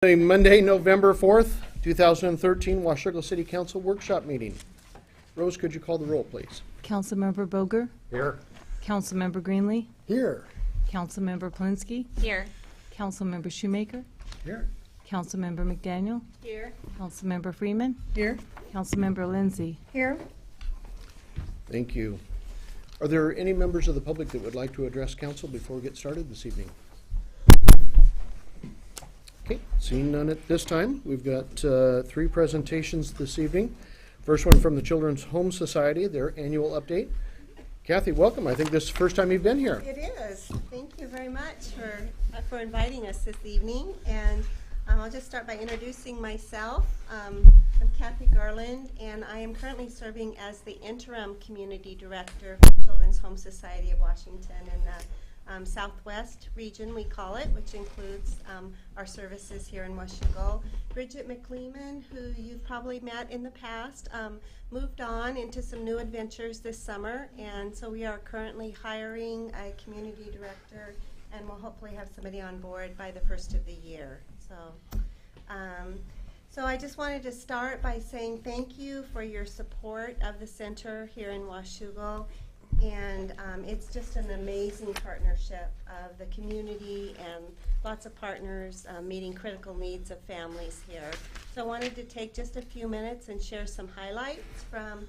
Monday, November 4th, 2013, Washougal City Council Workshop Meeting. Rose, could you call the roll, please? Councilmember Boger, Here. Councilmember Greenlee, Here. Councilmember Polinsky, Here. Councilmember Shoemaker, Here. Councilmember McDaniel, Here. Councilmember Freeman, Here. Councilmember Lindsay. Here. Thank you. Are there any members of the public that would like to address council before we get started this evening? Okay, seeing none at this time, we've got three presentations this evening. First one from the Children's Home Society, their annual update. Kathy, welcome. I think this is the first time you've been here. It is. Thank you very much for inviting us this evening. And I'll just start by introducing myself. I'm Kathy Garland, and I am currently serving as the interim community director for Children's Home Society of Washington in the Southwest region, we call it, which includes our services here in Washougal. Bridget McLeeman, who you've probably met in the past, moved on into some new adventures this summer, and so we are currently hiring a community director, and we'll hopefully have somebody on board by the first of the year. So I just wanted to start by saying thank you for your support of the center here in Washougal. And it's just an amazing partnership of the community and lots of partners meeting critical needs of families here. So I wanted to take just a few minutes and share some highlights from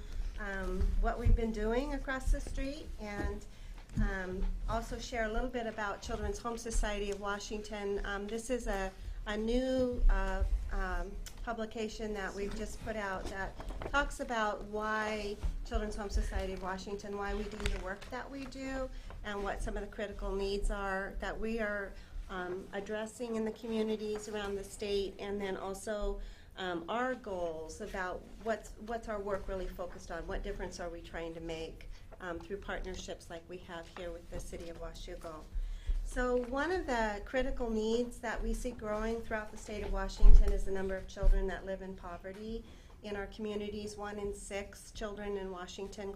what we've been doing across the street, and also share a little bit about Children's Home Society of Washington. This is a new publication that we've just put out that talks about why Children's Home Society of Washington, why we do the work that we do, and what some of the critical needs are that we are addressing in the communities around the state, and then also our goals about what's our work really focused on, what difference are we trying to make through partnerships like we have here with the City of Washougal. So one of the critical needs that we see growing throughout the state of Washington is the number of children that live in poverty. In our communities, 1 in 6 children in Washington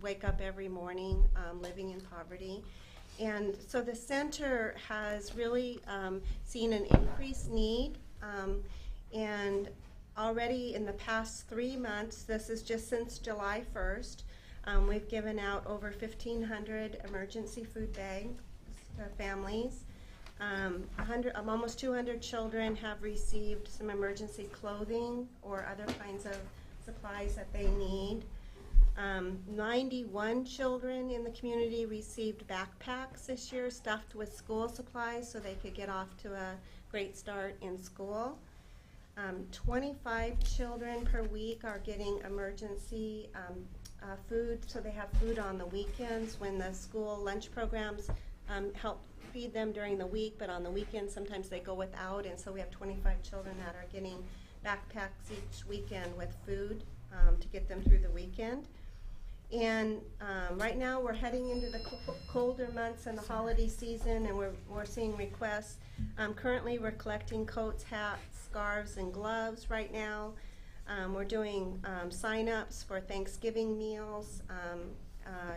wake up every morning living in poverty. And so the center has really seen an increased need, and already in the past 3 months, this is just since July 1st, we've given out over 1,500 emergency food bags to families. Almost 200 children have received some emergency clothing or other kinds of supplies that they need. 91 children in the community received backpacks this year stuffed with school supplies so they could get off to a great start in school. 25 children per week are getting emergency food, so they have food on the weekends when the school lunch programs help feed them during the week, but on the weekends sometimes they go without, and so we have 25 children that are getting backpacks each weekend with food to get them through the weekend. And right now we're heading into the colder months and the holiday season, and we're seeing requests. Currently we're collecting coats, hats, scarves, and gloves right now. We're doing sign-ups for Thanksgiving meals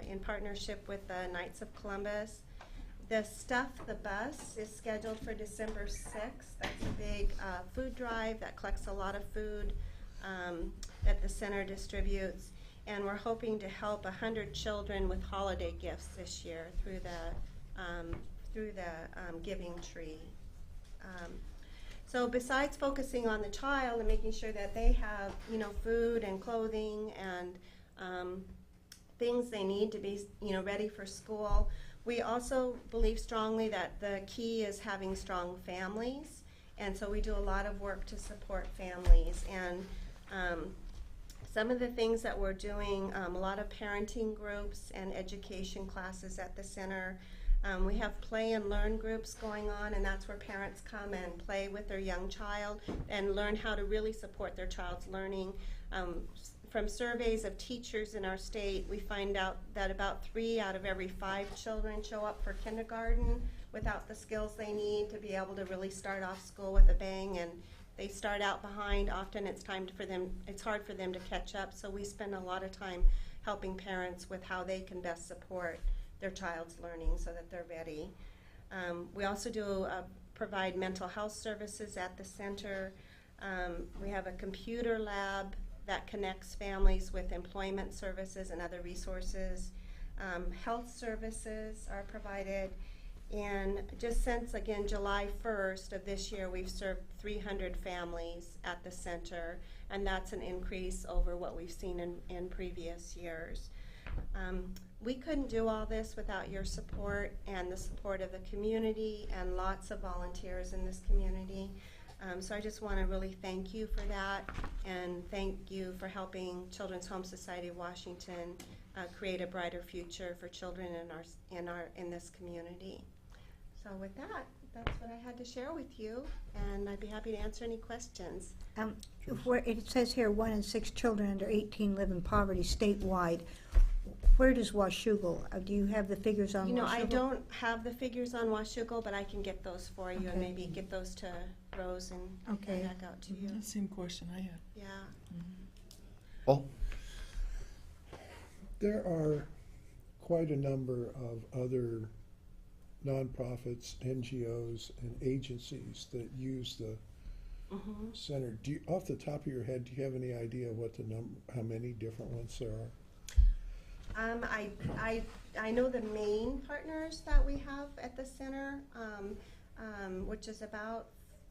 in partnership with the Knights of Columbus. The Stuff the Bus is scheduled for December 6th. That's a big food drive that collects a lot of food that the center distributes. And we're hoping to help 100 children with holiday gifts this year through the Giving Tree. So besides focusing on the child and making sure that they have, food and clothing and things they need to be, ready for school, we also believe strongly that the key is having strong families, and so we do a lot of work to support families. And some of the things that we're doing, a lot of parenting groups and education classes at the center. We have play and learn groups going on, and that's where parents come and play with their young child and learn how to really support their child's learning. From surveys of teachers in our state, we find out that about 3 out of every 5 children show up for kindergarten without the skills they need to be able to really start off school with a bang, and they start out behind. Often it's hard for them to catch up, so we spend a lot of time helping parents with how they can best support their child's learning so that they're ready. We also do provide mental health services at the center. We have a computer lab that connects families with employment services and other resources. Health services are provided. And just since, again, July 1st of this year, we've served 300 families at the center, and that's an increase over what we've seen in previous years. We couldn't do all this without your support and the support of the community and lots of volunteers in this community. So I just want to really thank you for that, and thank you for helping Children's Home Society of Washington create a brighter future for children in this community. So with that, that's what I had to share with you, and I'd be happy to answer any questions. Where it says here 1 in 6 children under 18 live in poverty statewide. Where does Washougal? Do you have the figures on You know, Washougal? I don't have the figures on Washougal, but I can get those for you and Okay. maybe get those to Rose and Okay. back out to you. The same question I had. Yeah. Paul? There are quite a number of other nonprofits, NGOs, and agencies that use the Mm-hmm. center. Do you, off the top of your head, do you have any idea what the how many different ones there are? I know the main partners that we have at the center, which is about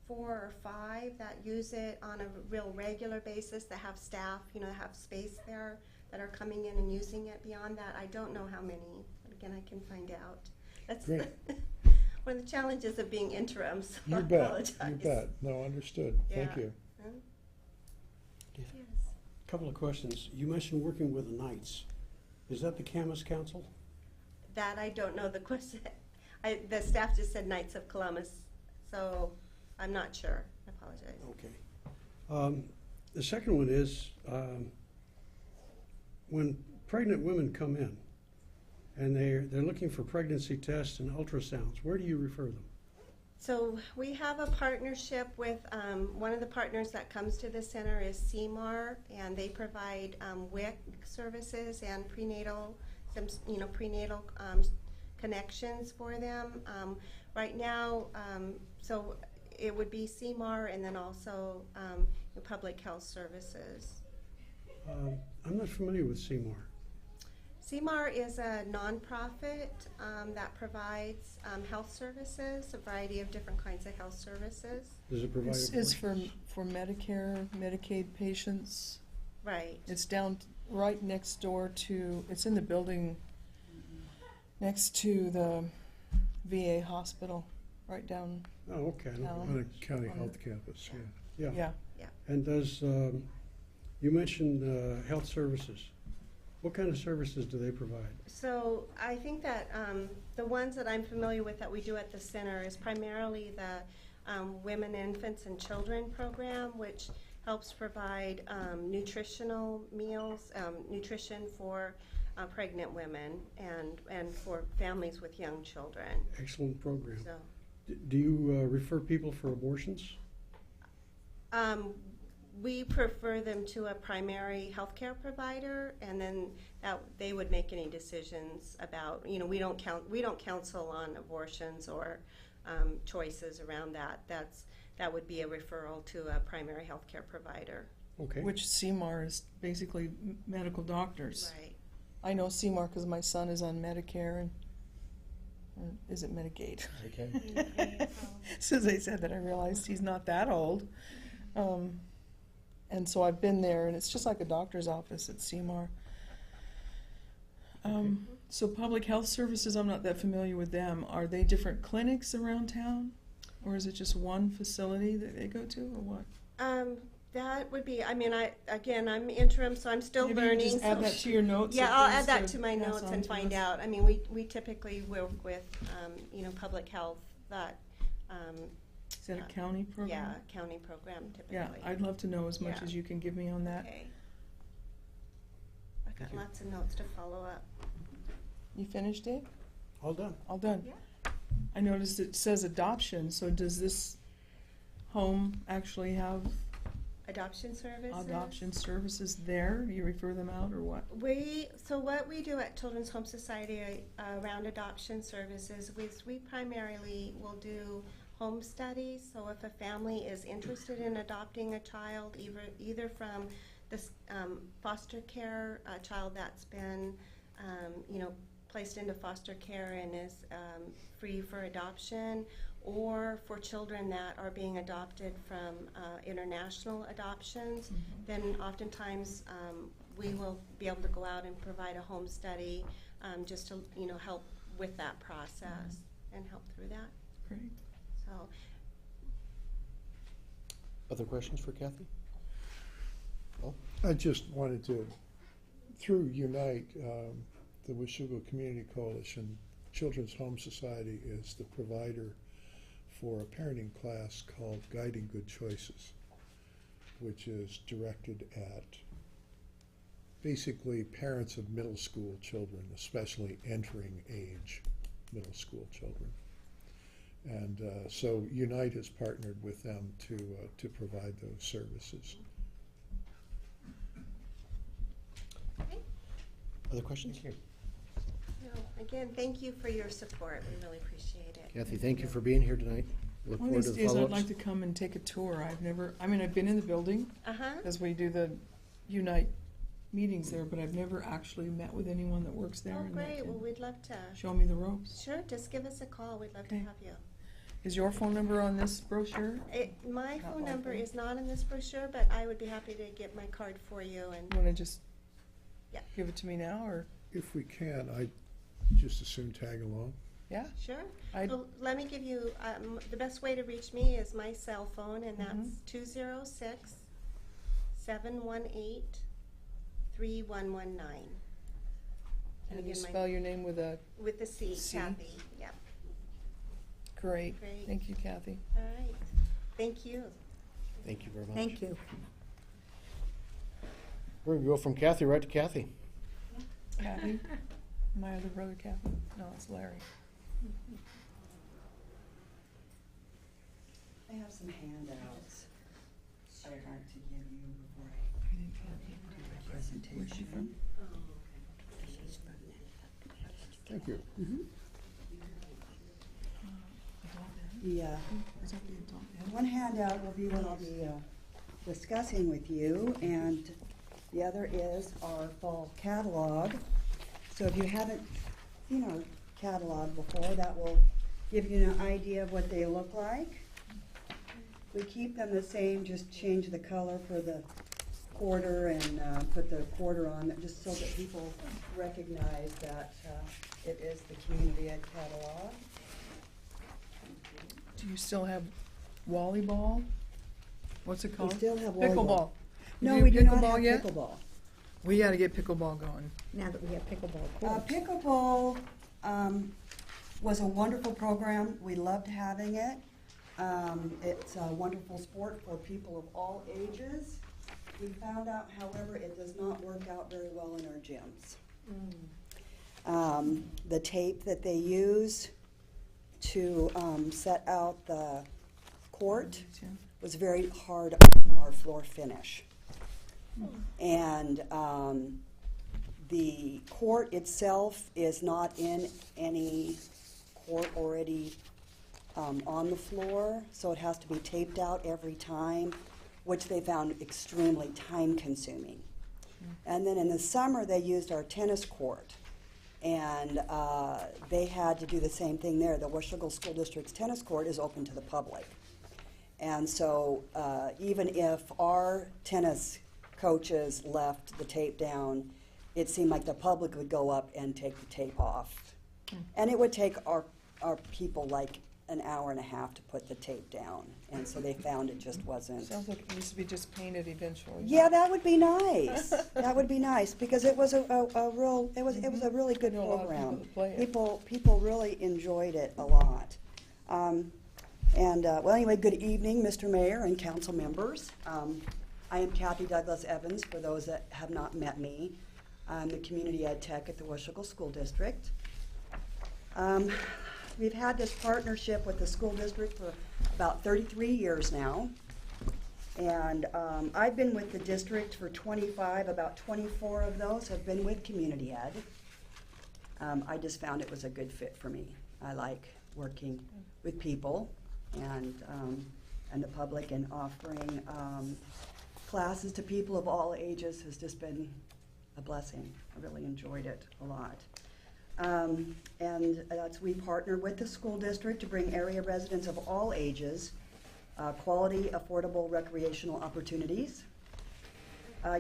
4 or 5 that use it on a real regular basis, that have staff, you know, that have space there, that are coming in and using it. Beyond that, I don't know how many, but again, I can find out. That's Great. one of the challenges of being interim, so I You bet, apologize. you bet. No, understood. Thank Yeah. you. Huh? Yeah. Yes. Couple of questions. You mentioned working with the Knights. Is that the Camas Council? That I don't know the question. The staff just said Knights of Columbus, so I'm not sure. I apologize. Okay. The second one is, when pregnant women come in and they're looking for pregnancy tests and ultrasounds, where do you refer them? So we have a partnership with, one of the partners that comes to the center is CMAR, and they provide WIC services and prenatal, prenatal connections for them. Right now, so it would be CMAR and then also the public health services. I'm not familiar with Seymour. CMAR is a nonprofit that provides health services, a variety of different kinds of health services. Does it provide This is abortions? for Medicare, Medicaid patients. Right. It's down right next door to, it's in the building next to the VA hospital, right down, Oh, okay. I know. Alan? On a county On health campus, yeah. Yeah. yeah. And does, you mentioned health services. What kind of services do they provide? So I think that the ones that I'm familiar with that we do at the center is primarily the Women, Infants, and Children program, which helps provide nutritional meals, nutrition for pregnant women and for families with young children. Excellent program. So Do you refer people for abortions? we prefer them to a primary healthcare provider, and then that they would make any decisions about. You know, we don't counsel on abortions or choices around that. That would be a referral to a primary healthcare provider. Okay. Which CMAR is basically medical doctors. Right. I know CMAR because my son is on Medicare and, or is it Medicaid? Okay. As soon as I said that, I realized he's not that old. And so I've been there, and it's just like a doctor's office at CMAR. So public health services, I'm not that familiar with them. Are they different clinics around town? Or is it just one facility that they go to, or what? That would be. I mean, I'm interim, so I'm still Maybe you learning. just add so- that to your notes. Yeah, of I'll things add that to my pass notes on and to find us. out. I mean, we typically work with, public health that, Is that a county program? yeah, county program typically. Yeah, I'd love to know as much Yeah. as you can give me on that. Okay. I've got lots of notes to follow up. You finished, Dave? All done. All done? Yeah. I noticed it says adoption, so does this home actually have Adoption services. adoption services there? Do you refer them out, or what? So what we do at Children's Home Society around adoption services is we primarily will do home studies. So if a family is interested in adopting a child, either from this foster care, a child that's been, placed into foster care and is free for adoption, or for children that are being adopted from international adoptions, then oftentimes we will be able to go out and provide a home study just to, help with that process and help through that. Great. So, Other questions for Kathy? Paul? I just wanted to, through Unite, the Washougal Community Coalition, Children's Home Society is the provider for a parenting class called Guiding Good Choices, which is directed at basically parents of middle school children, especially entering age middle school children. And so Unite has partnered with them to provide those services. okay. Other questions? No, again, thank you for your support. We really appreciate it. Kathy, thank you for being here tonight. Look One forward of to these the days, I'd follow-ups. like to come and take a tour. I've been in the building Uh-huh. as we do the Unite meetings there, but I've never actually met with anyone that works there. Oh, and that great. can Well, we'd love to. show me the ropes. Sure, just give us a call. We'd love to Okay. have you. Is your phone number on this brochure? My Not phone number likely. is not in this brochure, but I would be happy to get my card for you. And You want to just Yeah. give it to me now, or? If we can, I'd just as soon tag along. Yeah? sure. I'd- Well, let me give you the best way to reach me is my cell phone, and that's 206-718-3119. And you again, my- spell your name with a, with the C, C. Kathy. Yep. great. Great. Thank you, Kathy. All right. Thank you. Thank you very much. Thank you. We're gonna go from Kathy right to Kathy. Kathy? My other brother, Kathy? No, it's Larry. I have some handouts I'd like to give you before I do the presentation. Where's she from? Thank you. Yeah, Is that the adult? one handout will be what I'll be discussing with you, and the other is our fall catalog. So if you haven't seen our catalog before, that will give you an idea of what they look like. We keep them the same, just change the color for the quarter and put the quarter on it, just so that people recognize that it is the Community Ed catalog. Do you still have Wally-ball? What's it We called? still have Pickleball. volleyball. No, you we do not pickleball have yet? pickleball. We gotta get pickleball going. Now that we have pickleball courts. Pickleball was a wonderful program. We loved having it. It's a wonderful sport for people of all ages. We found out, however, it does not work out very well in our gyms. The tape that they use to set out the court was very hard on our floor finish. And the court itself is not in any court already on the floor, so it has to be taped out every time, which they found extremely time consuming. And then in the summer, they used our tennis court, and they had to do the same thing there. The Washougal School District's tennis court is open to the public. And so even if our tennis coaches left the tape down, it seemed like the public would go up and take the tape off. And it would take our people like an hour and a half to put the tape down. And so they found it just wasn't. Sounds like it needs to be just painted eventually. Yeah, that would be nice. That would be nice, because it was a really good I know a lot of people program. that play it. People really enjoyed it a lot. Well, anyway, good evening, Mr. Mayor and council members. I am Kathy Douglas Evans, for those that have not met me. I'm the Community Ed Tech at the Washougal School District. We've had this partnership with the school district for about 33 years now. And I've been with the district for 25, about 24 of those have been with Community Ed. I just found it was a good fit for me. I like working with people. and the public, and offering classes to people of all ages has just been a blessing. I really enjoyed it a lot. We partner with the school district to bring area residents of all ages quality, affordable recreational opportunities.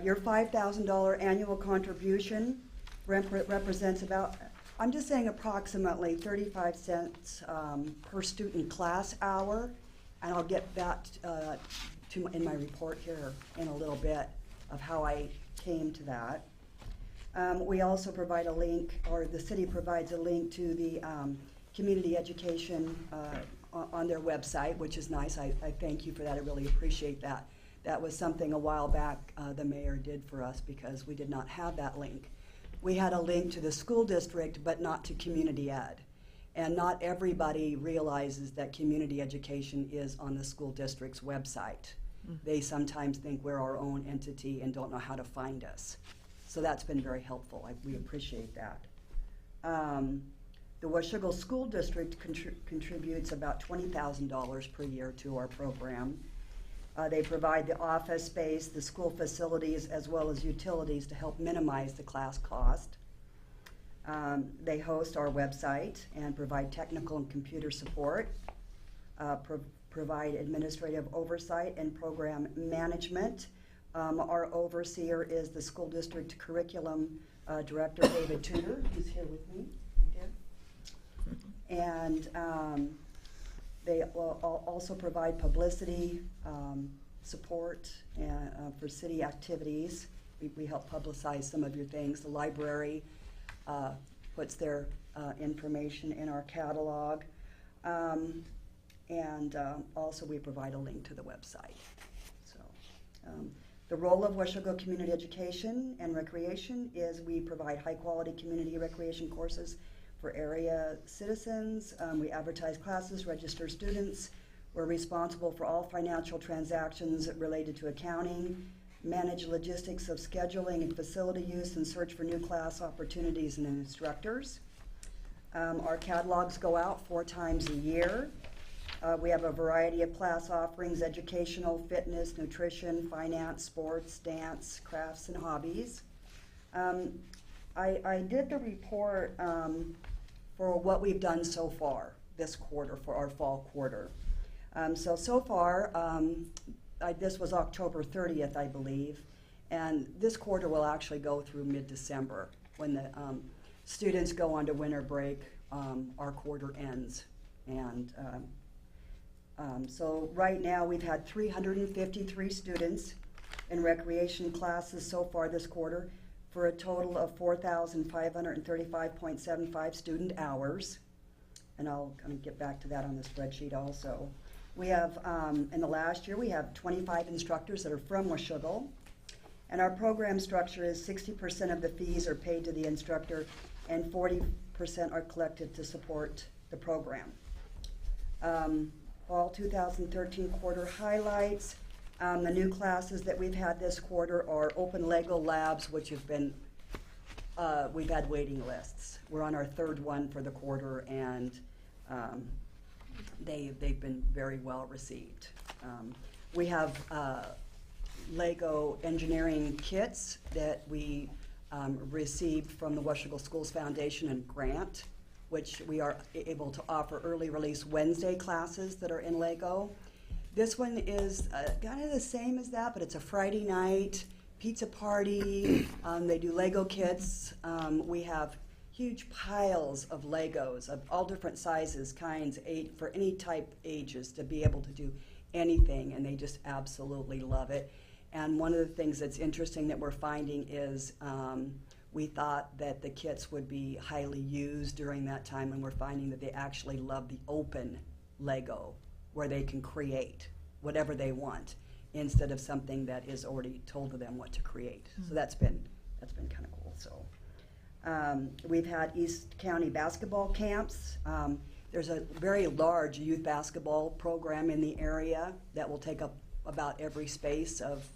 Your $5,000 annual contribution represents about, I'm just saying approximately 35 cents per student class hour, and I'll get that in my report here in a little bit of how I came to that. We also provide a link, or the city provides a link to the community education on their website, which is nice. I thank you for that. I really appreciate that. That was something a while back the mayor did for us, because we did not have that link. We had a link to the school district, but not to community ed. And not everybody realizes that community education is on the school district's website. They sometimes think we're our own entity and don't know how to find us. So that's been very helpful. We appreciate that. The Washougal School District contributes about $20,000 per year to our program. They provide the office space, the school facilities, as well as utilities to help minimize the class cost. They host our website and provide technical and computer support, provide administrative oversight and program management. Our overseer is the school district curriculum director, David Tudor, who's here with me. And they also provide publicity support for city activities. We help publicize some of your things. The library puts their information in our catalog. Also we provide a link to the website. So, the role of Washougal Community Education and Recreation is we provide high-quality community recreation courses for area citizens. We advertise classes, register students. We're responsible for all financial transactions related to accounting, manage logistics of scheduling and facility use, and search for new class opportunities and instructors. Our catalogs go out 4 times a year. We have a variety of class offerings: educational, fitness, nutrition, finance, sports, dance, crafts, and hobbies. I did the report for what we've done so far this quarter, for our fall quarter. So far, this was October 30th, I believe, and this quarter will actually go through mid-December. When the students go on to winter break, our quarter ends. And so right now we've had 353 students in recreation classes so far this quarter, for a total of 4,535.75 student hours. And I'll kind of get back to that on the spreadsheet also. We have, in the last year, we have 25 instructors that are from Washougal. And our program structure is 60% of the fees are paid to the instructor and 40% are collected to support the program. Fall 2013 quarter highlights. The new classes that we've had this quarter are open Lego labs, which have been, we've had waiting lists. We're on our 3rd one for the quarter, and they've been very well received. We have Lego engineering kits that we received from the Washougal Schools Foundation and grant, which we are able to offer early release Wednesday classes that are in Lego. This one is kind of the same as that, but it's a Friday night pizza party. They do Lego kits. We have huge piles of Legos of all different sizes, kinds, for any type ages to be able to do anything, and they just absolutely love it. And one of the things that's interesting that we're finding is we thought that the kits would be highly used during that time, and we're finding that they actually love the open Lego, where they can create whatever they want instead of something that is already told to them what to create. So that's been kind of cool. So we've had East County basketball camps. There's a very large youth basketball program in the area that will take up about every space of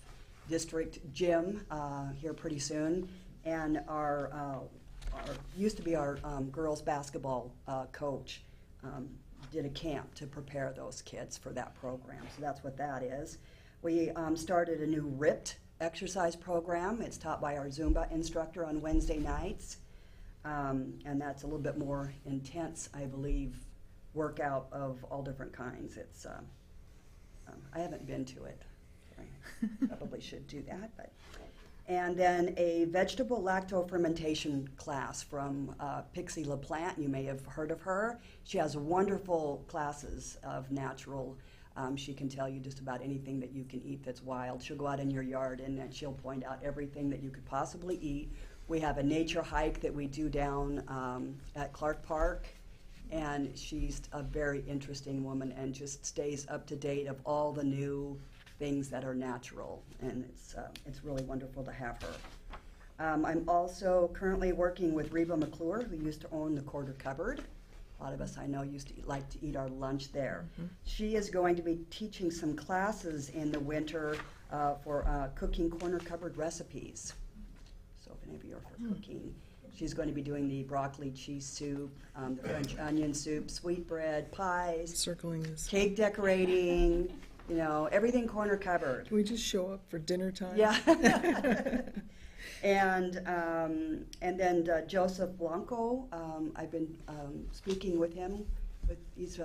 district gym here pretty soon. And our used to be our girls basketball coach did a camp to prepare those kids for that program. So that's what that is. We started a new RIPT exercise program. It's taught by our Zumba instructor on Wednesday nights. And that's a little bit more intense, I believe, workout of all different kinds. It's I haven't been to it. I probably should do that. But. And then a vegetable lacto-fermentation class from Pixie LaPlante. You may have heard of her. She has wonderful classes of natural. She can tell you just about anything that you can eat that's wild. She'll go out in your yard and she'll point out everything that you could possibly eat. We have a nature hike that we do down at Clark Park. And she's a very interesting woman and just stays up to date of all the new things that are natural, and it's really wonderful to have her. I'm also currently working with Reba McClure, who used to own the Quarter Cupboard. A lot of us I know used to like to eat our lunch there. She is going to be teaching some classes in the winter for cooking corner cupboard recipes. So if any of you are for cooking, she's going to be doing the broccoli cheese soup, the French onion soup, sweetbread, pies, Circling this. cake decorating, you know, everything corner cupboard. Can we just show up for dinner time? Yeah. And then Joseph Blanco, I've been speaking with him. He's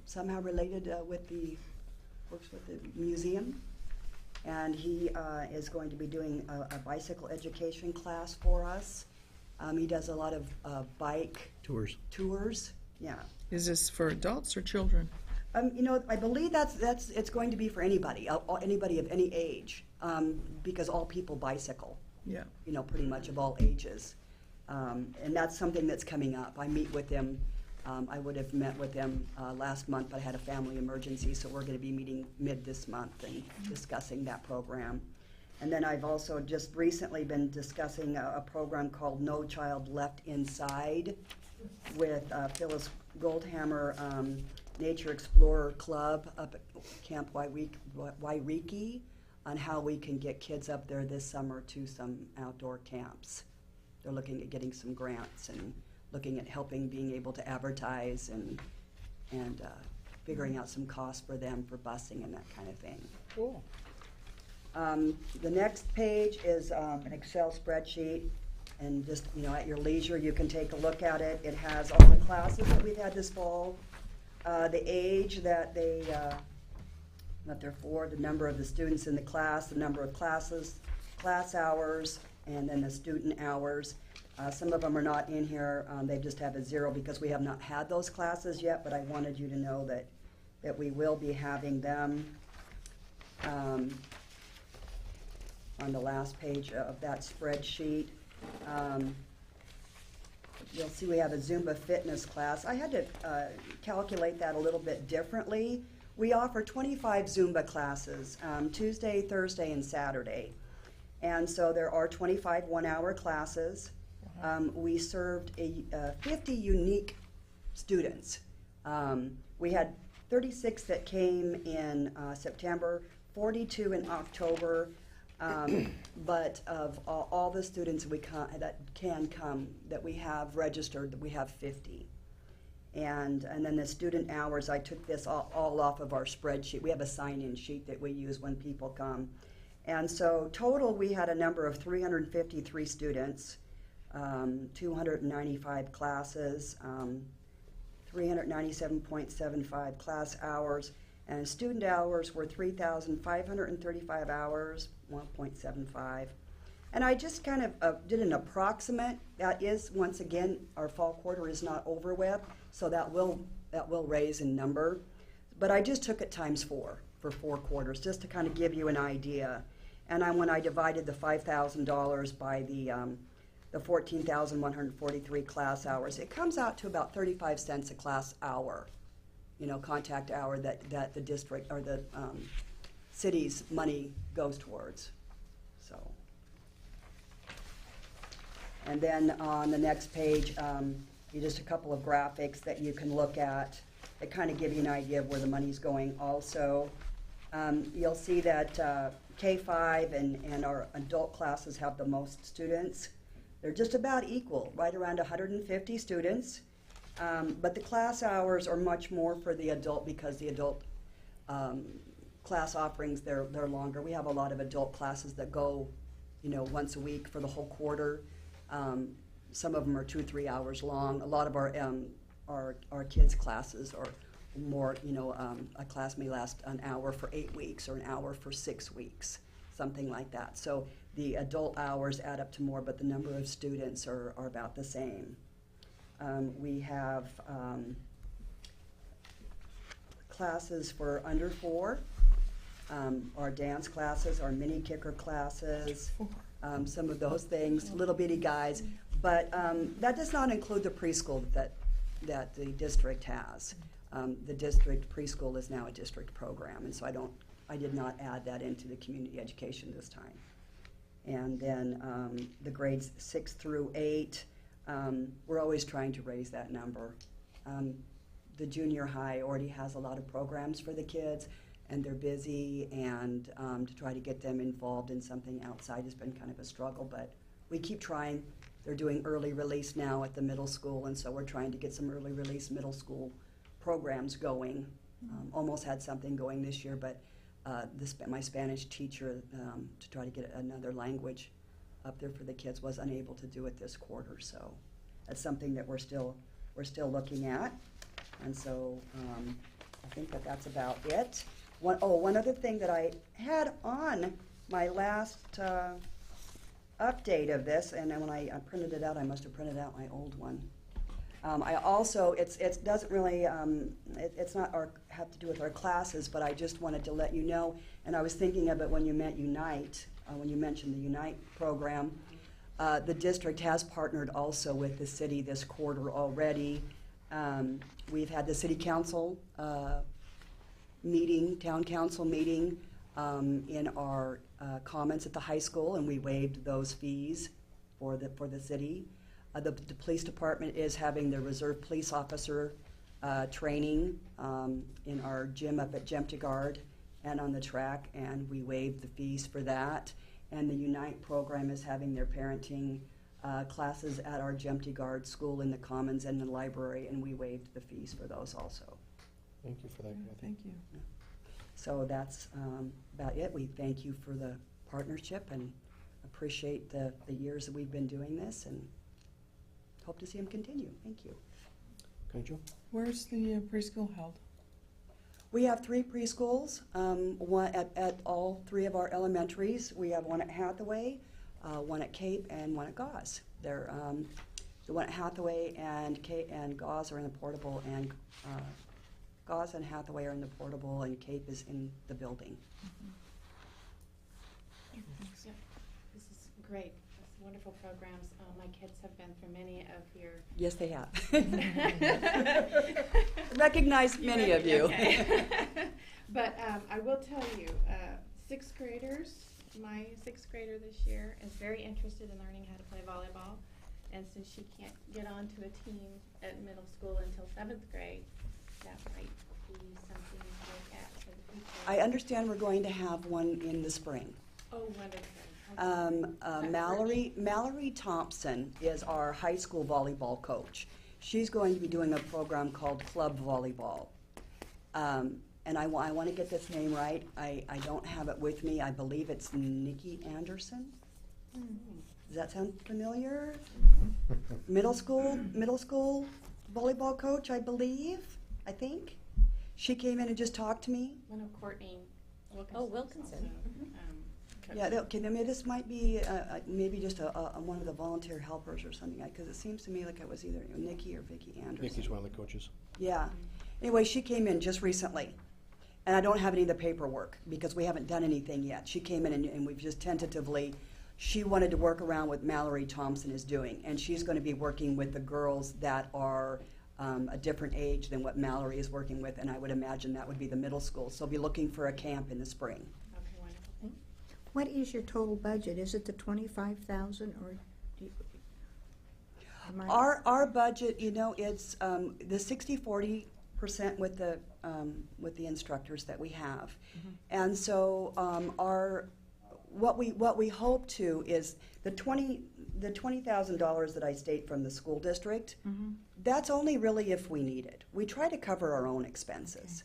somehow related works with the museum. And he is going to be doing a bicycle education class for us. He does a lot of bike Tours. Yeah. Is this for adults or children? You know, I believe it's going to be for anybody, anybody of any age, because all people bicycle. Yeah. You know, pretty much of all ages, and that's something that's coming up. I meet with them. I would have met with them last month, but I had a family emergency, so we're going to be meeting mid this month and discussing that program. And then I've also just recently been discussing a program called No Child Left Inside with Phyllis Goldhammer, Nature Explorer Club up at Camp Wairiki, on how we can get kids up there this summer to some outdoor camps. They're looking at getting some grants and looking at being able to advertise and figuring out some costs for them for busing and that kind of thing. Cool. The next page is an Excel spreadsheet, and just, you know, at your leisure you can take a look at it. It has all the classes that we've had this fall, the age that they're for, the number of the students in the class, the number of classes, class hours, and then the student hours. Some of them are not in here. They just have a 0 because we have not had those classes yet, but I wanted you to know that we will be having them. On the last page of that spreadsheet, you'll see we have a Zumba fitness class. I had to calculate that a little bit differently. We offer 25 Zumba classes, Tuesday, Thursday, and Saturday. And so there are 25 one-hour classes. We served 50 unique students. We had 36 that came in September, 42 in October, but of all the students that can come, that we have registered, we have 50. And then the student hours, I took this all off of our spreadsheet. We have a sign-in sheet that we use when people come. And so total, we had a number of 353 students, 295 classes, 397.75 class hours, and student hours were 3,535 hours, 1.75. And I just kind of did an approximate. That is, once again, our fall quarter is not over with, so that will raise in number. But I just took it times 4 for 4 quarters, just to kind of give you an idea. And when I divided the $5,000 by the 14,143 class hours, it comes out to about 35 cents a class hour, you know, contact hour that the district or the city's money goes towards. So, and then on the next page, just a couple of graphics that you can look at that kind of give you an idea of where the money's going. Also, you'll see that K-5 and our adult classes have the most students. They're just about equal, right around 150 students. But the class hours are much more for the adult because the adult class offerings, they're longer. We have a lot of adult classes that go, once a week for the whole quarter. Some of them are 2 or 3 hours long. A lot of our kids' classes are more, a class may last an hour for 8 weeks or an hour for 6 weeks, something like that. So the adult hours add up to more, but the number of students are about the same. We have classes for under 4, our dance classes, our mini kicker classes, some of those things, little bitty guys. But that does not include the preschool that the district has. The district preschool is now a district program, and so I did not add that into the community education this time. And then the grades 6 through 8, we're always trying to raise that number. The junior high already has a lot of programs for the kids, and they're busy, and to try to get them involved in something outside has been kind of a struggle, but we keep trying. They're doing early release now at the middle school, and so we're trying to get some early release middle school programs going. Almost had something going this year, but my Spanish teacher, to try to get another language up there for the kids, was unable to do it this quarter. So that's something that we're still looking at. And so I think that's about it. One other thing that I had on my last update of this, and then when I printed it out, I must have printed out my old one. I also, it doesn't really, it's not have to do with our classes, but I just wanted to let you know, and I was thinking of it when you meant Unite, when you mentioned the Unite program. The district has partnered also with the city this quarter already. We've had the city council meeting, town council meeting in our commons at the high school, and we waived those fees for the city. The police department is having the reserve police officer training in our gym up at Jemtigard and on the track, and we waived the fees for that. And the Unite program is having their parenting classes at our Jemtigard school in the commons and the library, and we waived the fees for those also. Thank you for that, Kathy. Thank you. So that's about it. We thank you for the partnership and appreciate the years that we've been doing this, and hope to see them continue. Thank you. Okay, Joe? Where's the preschool held? We have 3 preschools, one at all 3 of our elementaries. We have one at Hathaway, one at Cape, and one at Gauze. They're, the one at Hathaway and Cape and Gauze are in the portable, and Gauze and Hathaway are in the portable, and Cape is in the building. Yep, this is great. It's wonderful programs. My kids have been through many of your. Yes, they have. Recognize many of you. Okay. But I will tell you, 6th graders, my 6th grader this year is very interested in learning how to play volleyball. And since she can't get onto a team at middle school until 7th grade, that might be something to look at for the future. I understand we're going to have one in the spring. Oh, wonderful. Mallory Thompson is our high school volleyball coach. She's going to be doing a program called Club Volleyball. And I want to get this name right. I don't have it with me. I believe it's Nikki Anderson. Does that sound familiar? Middle school volleyball coach, I believe, I think. She came in and just talked to me. One of Courtney Wilkinson. Oh, Wilkinson. Yeah, okay, maybe this might be maybe just one of the volunteer helpers or something, because it seems to me like it was either Nikki or Vicki Anderson. Nikki's one of the coaches. Yeah. Anyway, she came in just recently, and I don't have any of the paperwork because we haven't done anything yet. She came in and we've just tentatively, she wanted to work around what Mallory Thompson is doing, and she's going to be working with the girls that are a different age than what Mallory is working with, and I would imagine that would be the middle school. So be looking for a camp in the spring. Okay, wonderful. What is your total budget? Is it the 25,000 or do you, Our budget, it's the 60-40% with the instructors that we have, and so what we hope to is the $20,000 that I state from the school district, that's only really if we need it. We try to cover our own expenses.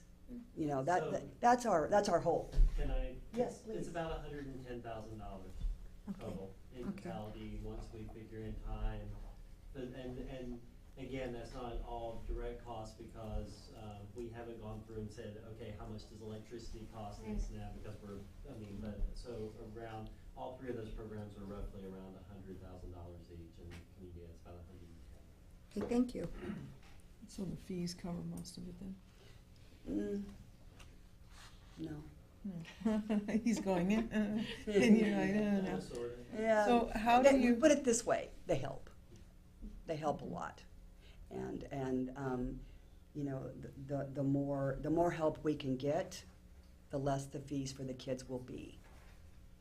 You know, that's our hope. Can I? Yes, please. It's about $110,000 total in totality, once we figure in time. And again, that's not all direct costs, because we haven't gone through and said, okay, how much does electricity cost this now, because so around, all three of those programs are roughly around $100,000 each, and community it's about 110. Okay, thank you. So the fees cover most of it then? No. He's going in, and you're like, no. Sort of. Yeah. So how do you? Put it this way, they help. They help a lot. And you know, the more help we can get, the less the fees for the kids will be.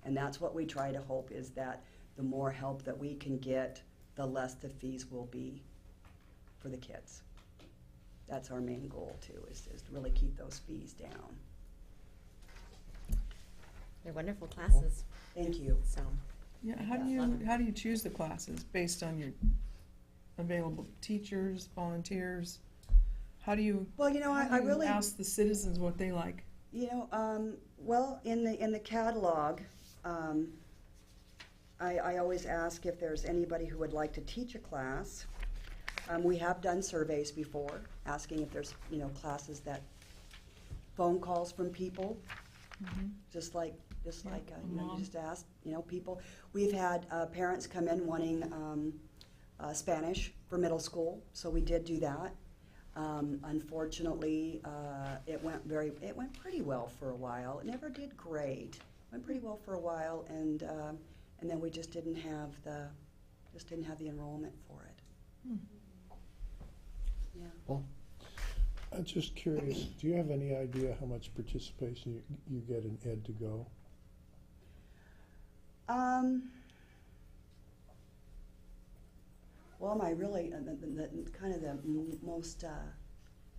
And that's what we try to hope, is that the more help that we can get, the less the fees will be for the kids. That's our main goal too, is to really keep those fees down. They're wonderful classes. Thank you. So, Yeah, how do you choose the classes based on your available teachers, volunteers? How do you? Well, you know, I really ask the citizens what they like. You know, well, in the catalog, I always ask if there's anybody who would like to teach a class. We have done surveys before, asking if there's, you know, classes that, phone calls from people, just like you know, you just ask, you know, people. We've had parents come in wanting Spanish for middle school, so we did do that. Unfortunately, it went pretty well for a while. It never did great. It went pretty well for a while, and then we just didn't have the enrollment for it. Yeah. Well, I'm just curious, do you have any idea how much participation you get in Ed to Go? Well,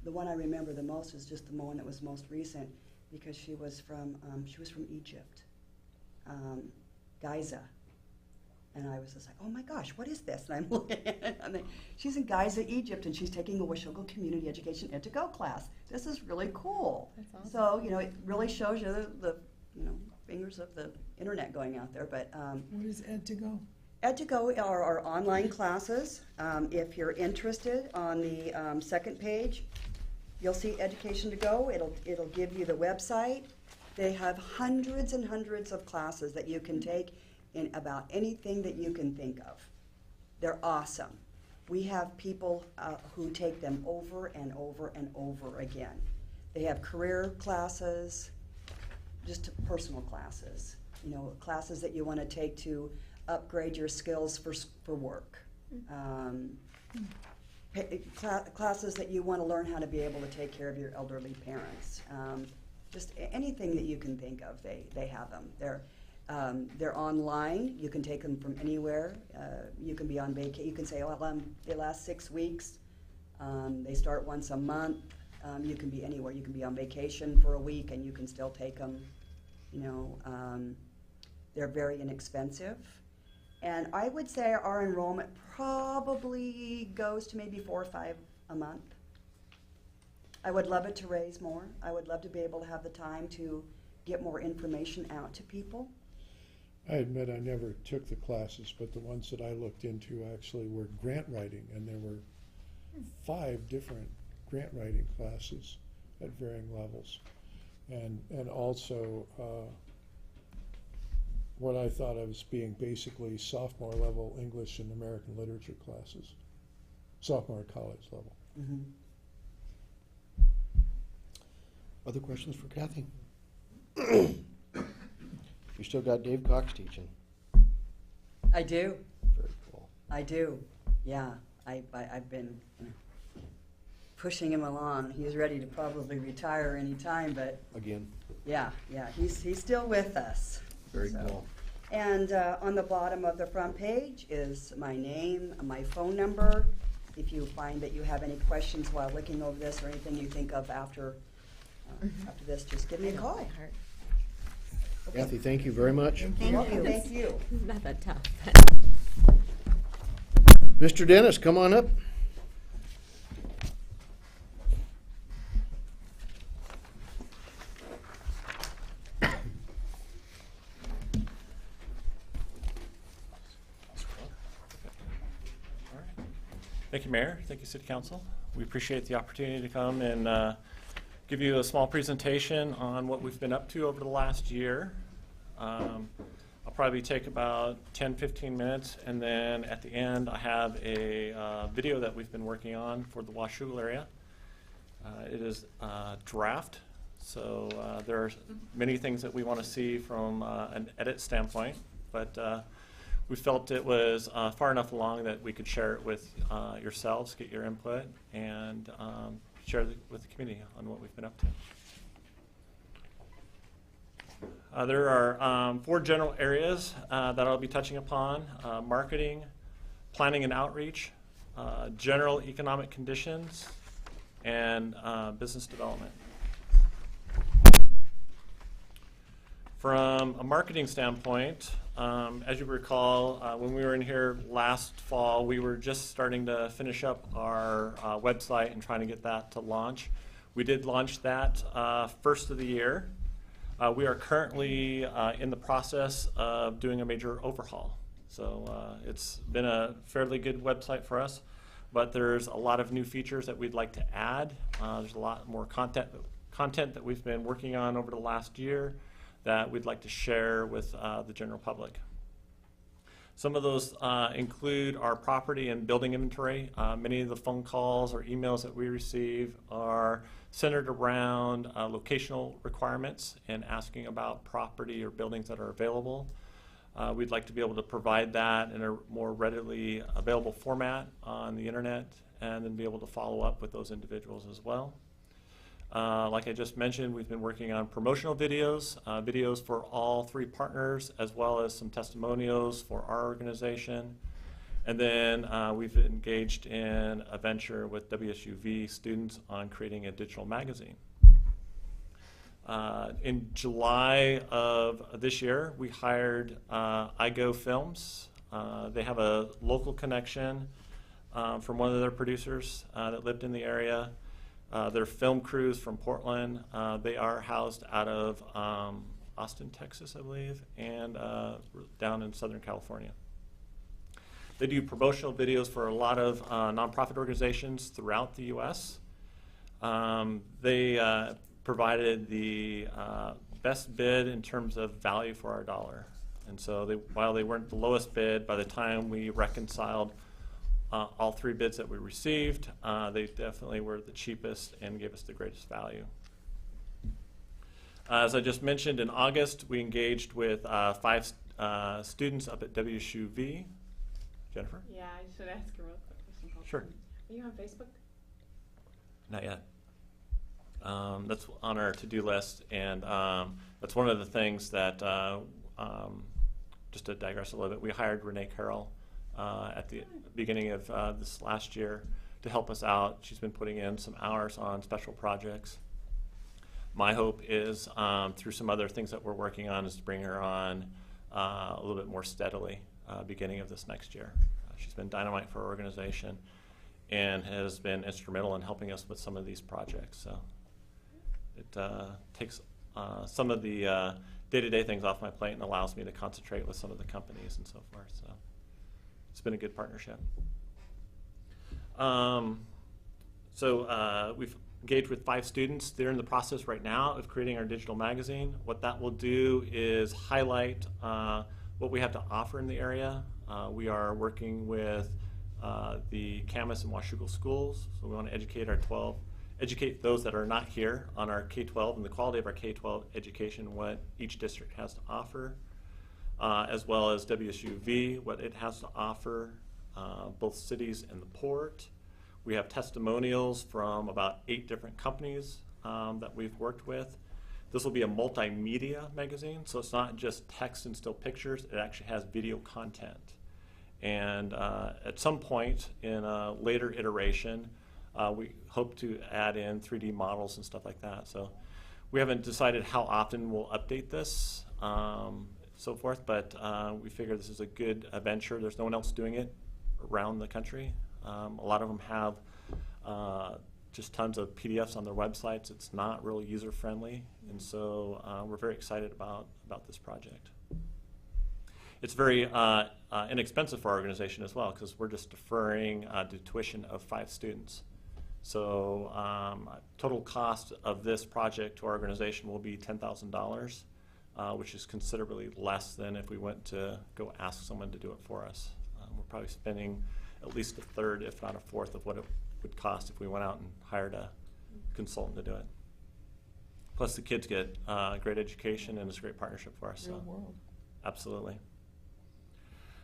the one I remember the most is just the one that was most recent, because she was from Egypt, Giza. And I was just like, oh my gosh, what is this? And I'm looking at it, and she's in Giza, Egypt, and she's taking a Washougal Community Education Ed to Go class. This is really cool. That's awesome. So, you know, it really shows you the you know, fingers of the internet going out there. But What is Ed to Go? Ed to Go are our online classes. If you're interested, on the second page, you'll see Education to Go. It'll give you the website. They have hundreds and hundreds of classes that you can take in about anything that you can think of. They're awesome. We have people who take them over and over and over again. They have career classes, just personal classes, you know, classes that you want to take to upgrade your skills for work. Classes that you want to learn how to be able to take care of your elderly parents. Just anything that you can think of, they have them. They're online. You can take them from anywhere. You can be on vacation. You can say, oh, they last 6 weeks. They start once a month. You can be anywhere. You can be on vacation for a week, and you can still take them. You know, they're very inexpensive. And I would say our enrollment probably goes to maybe 4 or 5 a month. I would love it to raise more. I would love to be able to have the time to get more information out to people. I admit I never took the classes, but the ones that I looked into actually were grant writing, and there were 5 different grant writing classes at varying levels. And also what I thought of as being basically sophomore level English and American literature classes, sophomore college level. Mm-hmm. other questions for Kathy? You still got Dave Cox teaching. I do. Very cool. I do. Yeah. I've been pushing him along. He's ready to probably retire any time, but Again, yeah, he's still with us. very So. cool. And on the bottom of the front page is my name, my phone number. If you find that you have any questions while looking over this or anything you think of after this, just give me a call. Kathy, thank you very much. Thank you. Thank you. Not that tough. Mr. Dennis, come on up. Thank you, Mayor. Thank you, City Council. We appreciate the opportunity to come and give you a small presentation on what we've been up to over the last year. I'll probably take about 10, 15 minutes, and then at the end I have a video that we've been working on for the Washougal area. It is draft, so there are many things that we want to see from an edit standpoint, but we felt it was far enough along that we could share it with yourselves, get your input, and share with the community on what we've been up to. There are 4 general areas that I'll be touching upon: marketing, planning and outreach, general economic conditions, and business development. From a marketing standpoint, as you recall, when we were in here last fall, we were just starting to finish up our website and trying to get that to launch. We did launch that first of the year. We are currently in the process of doing a major overhaul. So it's been a fairly good website for us, but there's a lot of new features that we'd like to add. There's a lot more content that we've been working on over the last year that we'd like to share with the general public. Some of those include our property and building inventory. Many of the phone calls or emails that we receive are centered around locational requirements and asking about property or buildings that are available. We'd like to be able to provide that in a more readily available format on the internet, and then be able to follow up with those individuals as well. Like I just mentioned, we've been working on promotional videos, videos for all 3 partners, as well as some testimonials for our organization. And then we've engaged in a venture with WSUV students on creating a digital magazine. In July of this year, we hired iGo Films. They have a local connection from one of their producers that lived in the area. Their film crews from Portland. They are housed out of Austin, Texas, I believe, and down in Southern California. They do promotional videos for a lot of nonprofit organizations throughout the U.S. They provided the best bid in terms of value for our dollar. And so while they weren't the lowest bid, by the time we reconciled all 3 bids that we received, they definitely were the cheapest and gave us the greatest value. As I just mentioned, in August, we engaged with 5 students up at WSUV. Jennifer? Yeah, I should ask a real quick question. Sure. Are you on Facebook? Not yet. That's on our to-do list, and that's one of the things that, just to digress a little bit, we hired Renee Carroll at the beginning of this last year to help us out. She's been putting in some hours on special projects. My hope is, through some other things that we're working on, is to bring her on a little bit more steadily beginning of this next year. She's been dynamite for our organization and has been instrumental in helping us with some of these projects. So it takes some of the day-to-day things off my plate and allows me to concentrate with some of the companies and so forth. So it's been a good partnership. We've engaged with 5 students. They're in the process right now of creating our digital magazine. What that will do is highlight what we have to offer in the area. We are working with the Camas and Washougal schools, so we want to educate those that are not here on our K-12 and the quality of our K-12 education, what each district has to offer, as well as WSUV, what it has to offer, both cities and the port. We have testimonials from about 8 different companies that we've worked with. This will be a multimedia magazine, so it's not just text and still pictures, it actually has video content. And at some point in a later iteration, we hope to add in 3D models and stuff like that. So we haven't decided how often we'll update this, so forth, but we figure this is a good venture. There's no one else doing it around the country. A lot of them have just tons of PDFs on their websites. It's not really user-friendly, and so we're very excited about this project. It's very inexpensive for our organization as well, because we're just deferring the tuition of 5 students. So total cost of this project to our organization will be $10,000, which is considerably less than if we went to go ask someone to do it for us. We're probably spending at least a third, if not a fourth, of what it would cost if we went out and hired a consultant to do it. Plus the kids get great education, and it's a great partnership for us. Real So. world. Absolutely.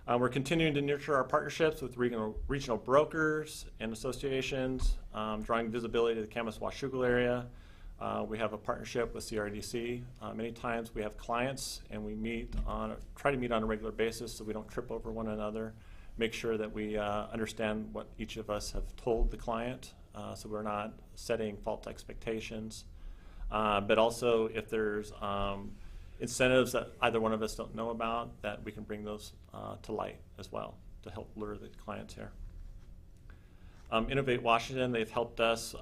We're continuing to nurture our partnerships with regional brokers and associations, drawing visibility to the Camas-Washougal area. We have a partnership with CRDC. Many times we have clients, and we try to meet on a regular basis so we don't trip over one another. Make sure that we understand what each of us have told the client, so we're not setting false expectations. But also, if there's incentives that either one of us don't know about, that we can bring those to light as well to help lure the clients here. Innovate Washington, they've helped us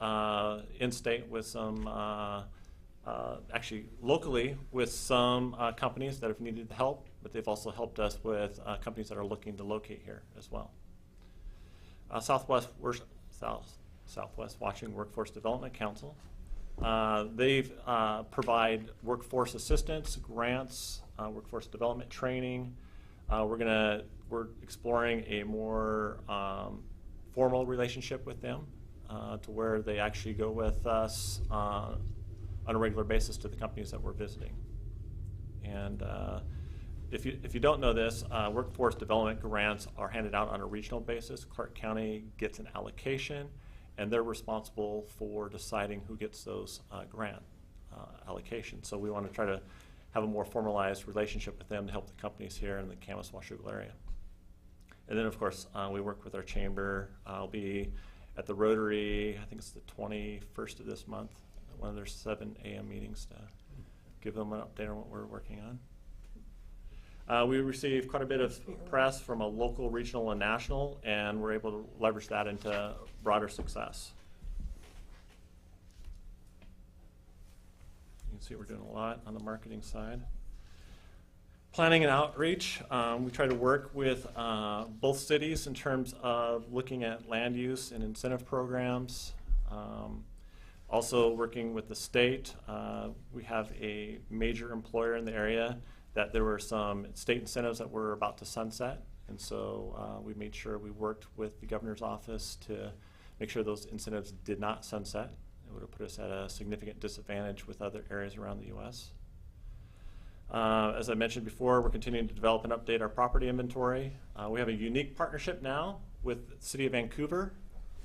in-state with some, actually locally with some companies that have needed help, but they've also helped us with companies that are looking to locate here as well. Southwest Washington Workforce Development Council. They provide workforce assistance, grants, workforce development training. We're exploring a more formal relationship with them to where they actually go with us on a regular basis to the companies that we're visiting. And if you don't know this, workforce development grants are handed out on a regional basis. Clark County gets an allocation, and they're responsible for deciding who gets those grant allocations. So we want to try to have a more formalized relationship with them to help the companies here in the Camas-Washougal area. And then, of course, we work with our chamber. I'll be at the Rotary, I think it's the 21st of this month, at one of their 7 a.m. meetings to give them an update on what we're working on. We receive quite a bit of press from a local, regional, and national, and we're able to leverage that into broader success. You can see we're doing a lot on the marketing side. Planning and outreach, we try to work with both cities in terms of looking at land use and incentive programs. Also working with the state. We have a major employer in the area that there were some state incentives that were about to sunset, and so we made sure we worked with the governor's office to make sure those incentives did not sunset. It would have put us at a significant disadvantage with other areas around the U.S. As I mentioned before, we're continuing to develop and update our property inventory. We have a unique partnership now with the City of Vancouver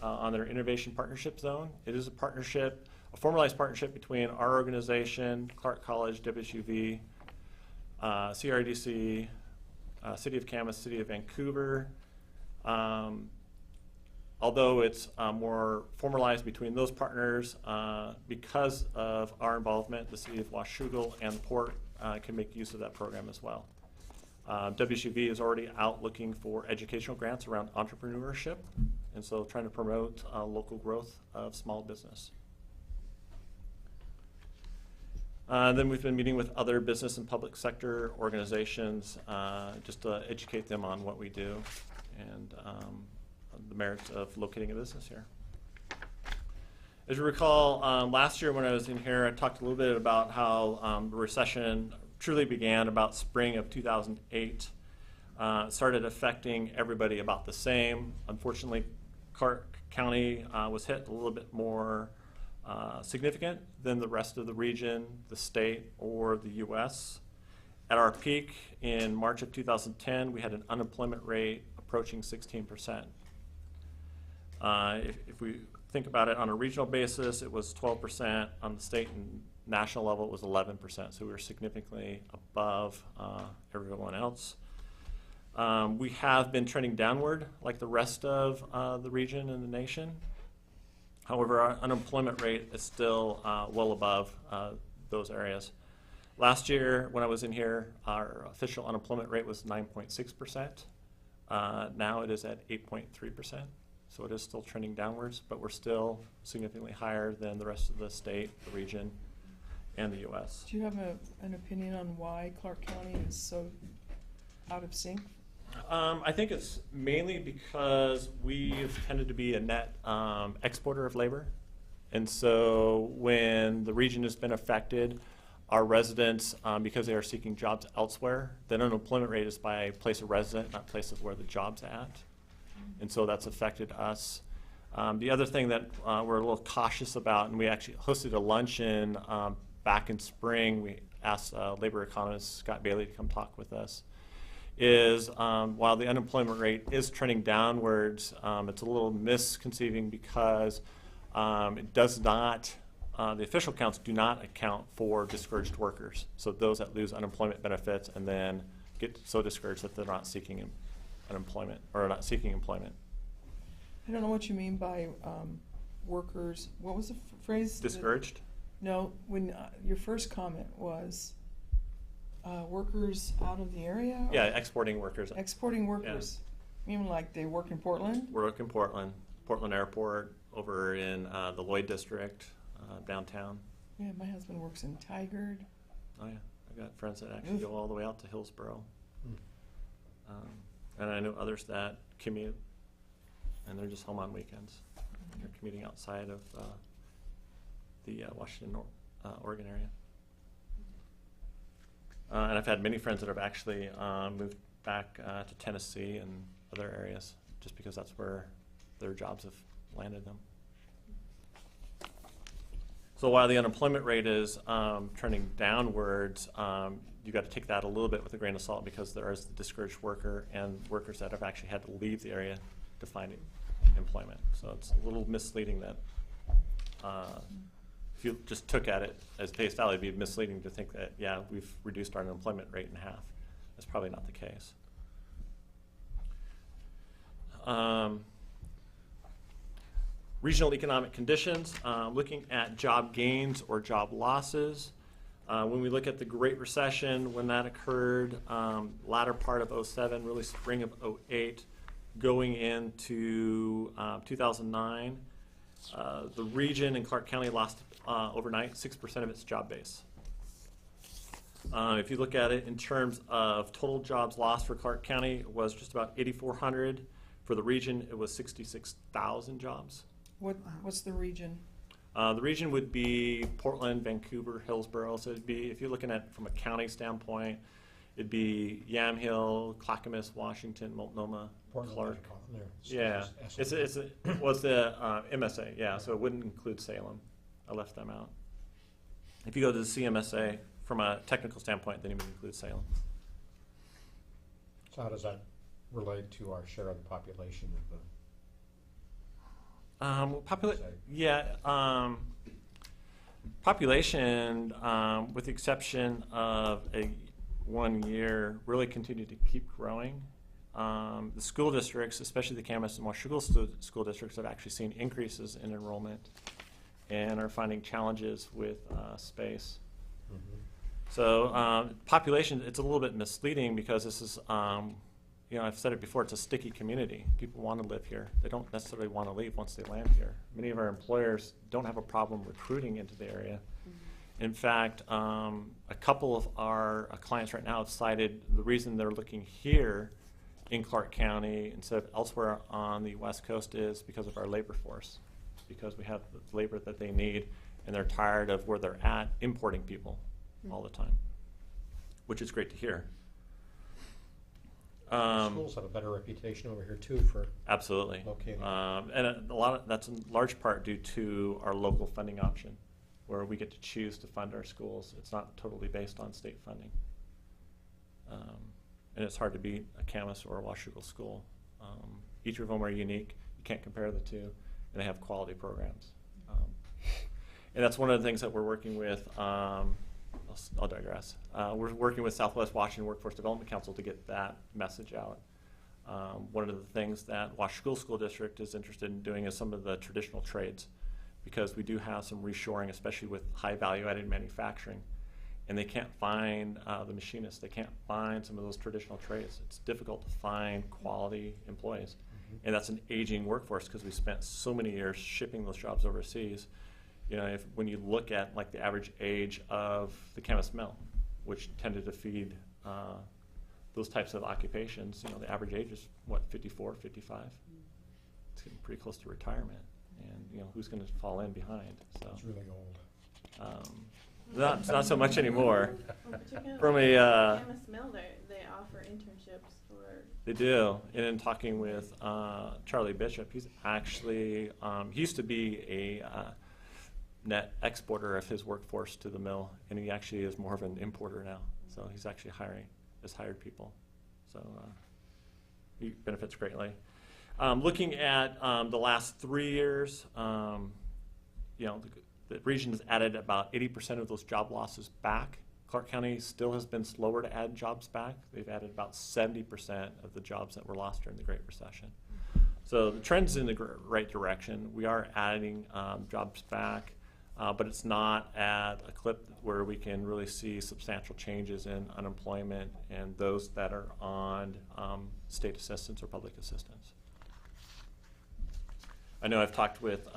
on their Innovation Partnership Zone. It is a partnership, a formalized partnership between our organization, Clark College, WSUV, CRDC, City of Camas, City of Vancouver. Although it's more formalized between those partners, because of our involvement, the City of Washougal and the Port can make use of that program as well. WSUV is already out looking for educational grants around entrepreneurship, and so trying to promote local growth of small business. Then we've been meeting with other business and public sector organizations just to educate them on what we do and the merits of locating a business here. As you recall, last year when I was in here, I talked a little bit about how the recession truly began about spring of 2008. It started affecting everybody about the same. Unfortunately, Clark County was hit a little bit more significant than the rest of the region, the state, or the U.S. At our peak in March of 2010, we had an unemployment rate approaching 16%. If we think about it on a regional basis, it was 12%. On the state and national level, it was 11%. So we were significantly above everyone else. We have been trending downward like the rest of the region and the nation. However, our unemployment rate is still well above those areas. Last year, when I was in here, our official unemployment rate was 9.6%. Now it is at 8.3%. So it is still trending downwards, but we're still significantly higher than the rest of the state, the region, and the U.S. Do you have an opinion on why Clark County is so out of sync? I think it's mainly because we've tended to be a net exporter of labor. And so when the region has been affected, our residents, because they are seeking jobs elsewhere, the unemployment rate is by place of residence, not place of where the job's at. And so that's affected us. The other thing that we're a little cautious about, and we actually hosted a luncheon back in spring, we asked labor economist Scott Bailey to come talk with us, is while the unemployment rate is trending downwards, it's a little misconceiving because it does not, the official counts do not account for discouraged workers. So those that lose unemployment benefits and then get so discouraged that they're not seeking unemployment or not seeking employment. I don't know what you mean by workers. What was the phrase? Discouraged? No, when your first comment was workers out of the area? Yeah, exporting workers. Exporting workers. You mean like they work in Portland? Work in Portland, Portland Airport, over in the Lloyd District, downtown. Yeah, my husband works in Tigard. Oh yeah, I've got friends that actually go all the way out to Hillsborough. And I know others that commute, and they're just home on weekends. They're commuting outside of the Washington, Oregon area. And I've had many friends that have actually moved back to Tennessee and other areas just because that's where their jobs have landed them. So while the unemployment rate is trending downwards, you got to take that a little bit with a grain of salt because there is the discouraged worker and workers that have actually had to leave the area to find employment. So it's a little misleading that if you just took at it as face value, it'd be misleading to think that, yeah, we've reduced our unemployment rate in half. That's probably not the case. Regional economic conditions, looking at job gains or job losses. When we look at the Great Recession, when that occurred, latter part of 07, really spring of 08, going into 2009, the region in Clark County lost overnight 6% of its job base. If you look at it in terms of total jobs lost for Clark County, it was just about 8,400. For the region, it was 66,000 jobs. What's the region? The region would be Portland, Vancouver, Hillsborough. So it'd be, if you're looking at it from a county standpoint, it'd be Yamhill, Clackamas, Washington, Multnomah, Clark. Yeah, it was the MSA. Yeah, so it wouldn't include Salem. I left them out. If you go to the CMSA, from a technical standpoint, then you would include Salem. So how does that relate to our share of the population of the? Population, with the exception of 1 year, really continued to keep growing. The school districts, especially the Camas and Washougal school districts, have actually seen increases in enrollment and are finding challenges with space. Mm-hmm. So population, it's a little bit misleading because this is, I've said it before, it's a sticky community. People want to live here. They don't necessarily want to leave once they land here. Many of our employers don't have a problem recruiting into the area. Mm-hmm. In fact, a couple of our clients right now have cited the reason they're looking here in Clark County instead of elsewhere on the West Coast is because of our labor force, because we have the labor that they need, and they're tired of where they're at importing people all the time, which is great to hear. Schools have a better reputation over here too for absolutely locating. And a lot of that's in large part due to our local funding option, where we get to choose to fund our schools. It's not totally based on state funding, and it's hard to beat a Camas or a Washougal school. Each of them are unique. You can't compare the two, and they have quality programs. And that's one of the things that we're working with. I'll digress. We're working with Southwest Washington Workforce Development Council to get that message out. One of the things that Washougal School District is interested in doing is some of the traditional trades, because we do have some reshoring, especially with high value-added manufacturing. and they can't find the machinists. They can't find some of those traditional trades. It's difficult to find quality employees. And that's an aging workforce because we spent so many years shipping those jobs overseas. You know, when you look at like the average age of the chemist mill, which tended to feed those types of occupations, you know, the average age is what, 54, 55? It's getting pretty close to retirement. And, you know, who's going to fall in behind? So It's really old. not so much anymore. Well, particularly From Camas Mill, they offer internships for. They do. And in talking with Charlie Bishop, he's actually, he used to be a net exporter of his workforce to the mill, and he actually is more of an importer now. So he's actually has hired people. So he benefits greatly. Looking at the last 3 years, you know, the region has added about 80% of those job losses back. Clark County still has been slower to add jobs back. They've added about 70% of the jobs that were lost during the Great Recession. So the trend's in the right direction. We are adding jobs back, but it's not at a clip where we can really see substantial changes in unemployment and those that are on state assistance or public assistance. I know I've talked with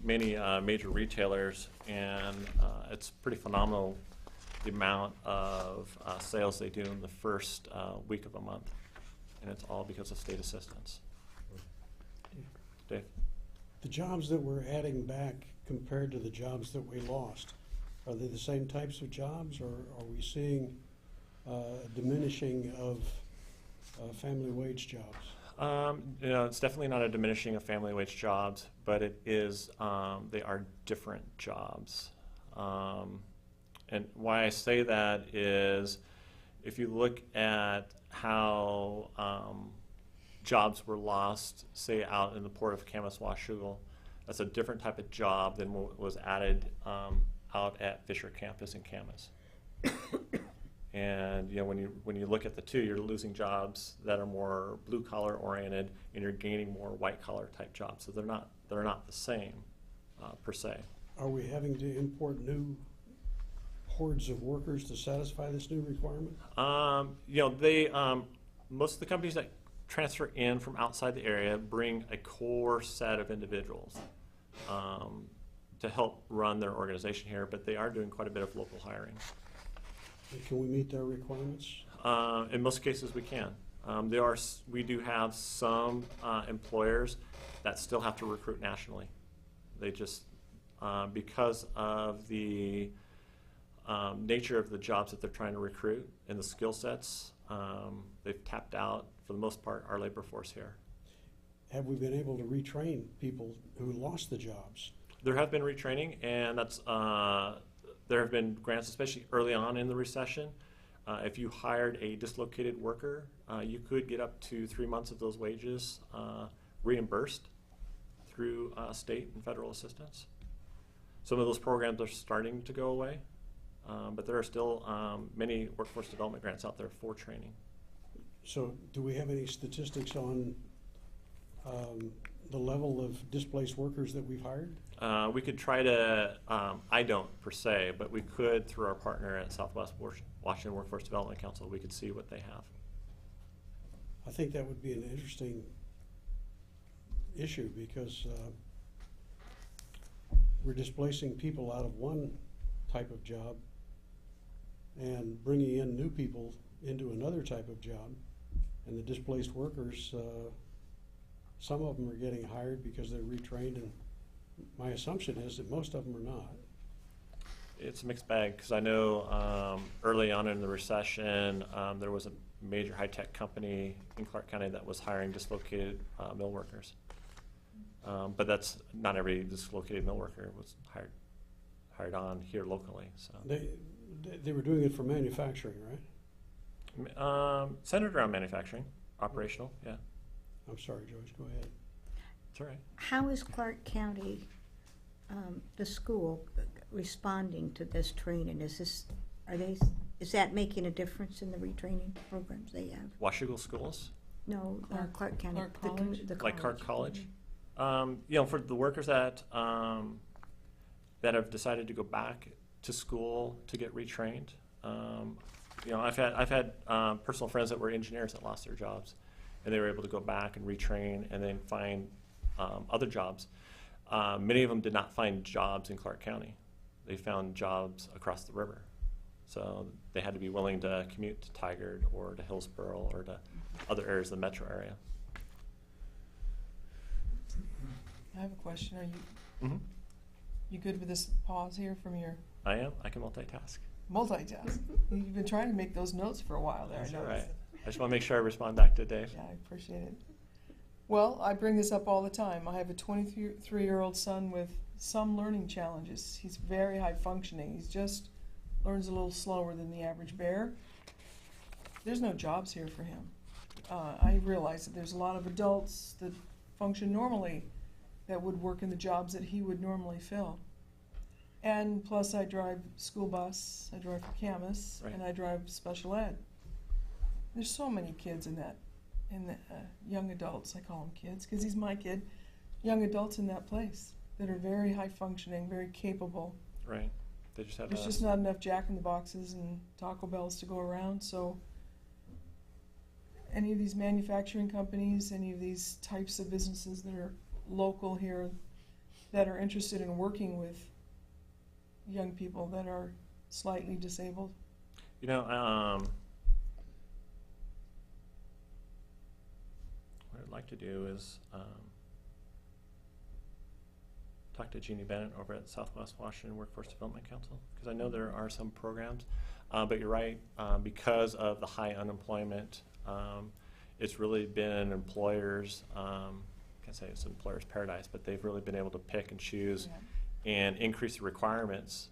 many major retailers, and it's pretty phenomenal the amount of sales they do in the first week of a month, and it's all because of state assistance. Dave? The jobs that we're adding back compared to the jobs that we lost, are they the same types of jobs, or are we seeing diminishing of family wage jobs? You know, it's definitely not a diminishing of family wage jobs, but it is, they are different jobs. And why I say that is if you look at how jobs were lost, say out in the port of Camas Washougal, that's a different type of job than what was added out at Fisher Campus in Camas. And you know, when you look at the two, you're losing jobs that are more blue collar oriented, and you're gaining more white collar type jobs. So they're not the same per se. Are we having to import new hordes of workers to satisfy this new requirement? You know, they most of the companies that transfer in from outside the area bring a core set of individuals to help run their organization here, but they are doing quite a bit of local hiring. Can we meet their requirements? In most cases, we can. We do have some employers that still have to recruit nationally. They just, because of the nature of the jobs that they're trying to recruit and the skill sets, they've tapped out, for the most part, our labor force here. Have we been able to retrain people who lost the jobs? There have been retraining, and that's there have been grants, especially early on in the recession. If you hired a dislocated worker, you could get up to 3 months of those wages reimbursed through state and federal assistance. Some of those programs are starting to go away, but there are still many workforce development grants out there for training. So do we have any statistics on the level of displaced workers that we've hired? We could try to, I don't per se, but we could, through our partner at Southwest Washington Workforce Development Council, we could see what they have. I think that would be an interesting issue because we're displacing people out of one type of job and bringing in new people into another type of job. And the displaced workers, some of them are getting hired because they're retrained, and my assumption is that most of them are not. It's a mixed bag, because I know early on in the recession, there was a major high-tech company in Clark County that was hiring dislocated mill workers. But that's not every dislocated mill worker was hired on here locally. So They were doing it for manufacturing, right? Centered around manufacturing, operational, yeah. I'm sorry, Joyce, go ahead. It's all right. How is Clark County, the school, responding to this training? Is that making a difference in the retraining programs they have? Washougal schools? No, Clark County. Clark College? The Like Clark college. College? You know, for the workers that that have decided to go back, to school to get retrained. I've had personal friends that were engineers that lost their jobs, and they were able to go back and retrain and then find other jobs. Many of them did not find jobs in Clark County. They found jobs across the river. So they had to be willing to commute to Tigard or to Hillsborough or to other areas of the metro area. I have a question. Are you Mm-hmm. you good with this pause here from your I am. I can multitask. multitask? You've been trying to make those notes for a while there. That's I all noticed. right. I just want to make sure I respond back to Dave. Yeah, I appreciate it. Well, I bring this up all the time. I have a 23-year-old son with some learning challenges. He's very high functioning. He's just learns a little slower than the average bear. There's no jobs here for him. I realize that there's a lot of adults that function normally that would work in the jobs that he would normally fill. And plus I drive school bus, I drive for Camus, Right. and I drive special ed. There's so many kids in the young adults, I call them kids, because he's my kid, young adults in that place that are very high functioning, very capable. Right. They just have There's just not enough Jack in the Boxes and Taco Bells to go around, so any of these manufacturing companies, any of these types of businesses that are local here that are interested in working with young people that are slightly disabled. what I'd like to do is talk to Jeannie Bennett over at Southwest Washington Workforce Development Council, because I know there are some programs, but you're right, because of the high unemployment, it's really been employers, can't say it's employers' paradise, but they've really been able to pick and choose and increase the requirements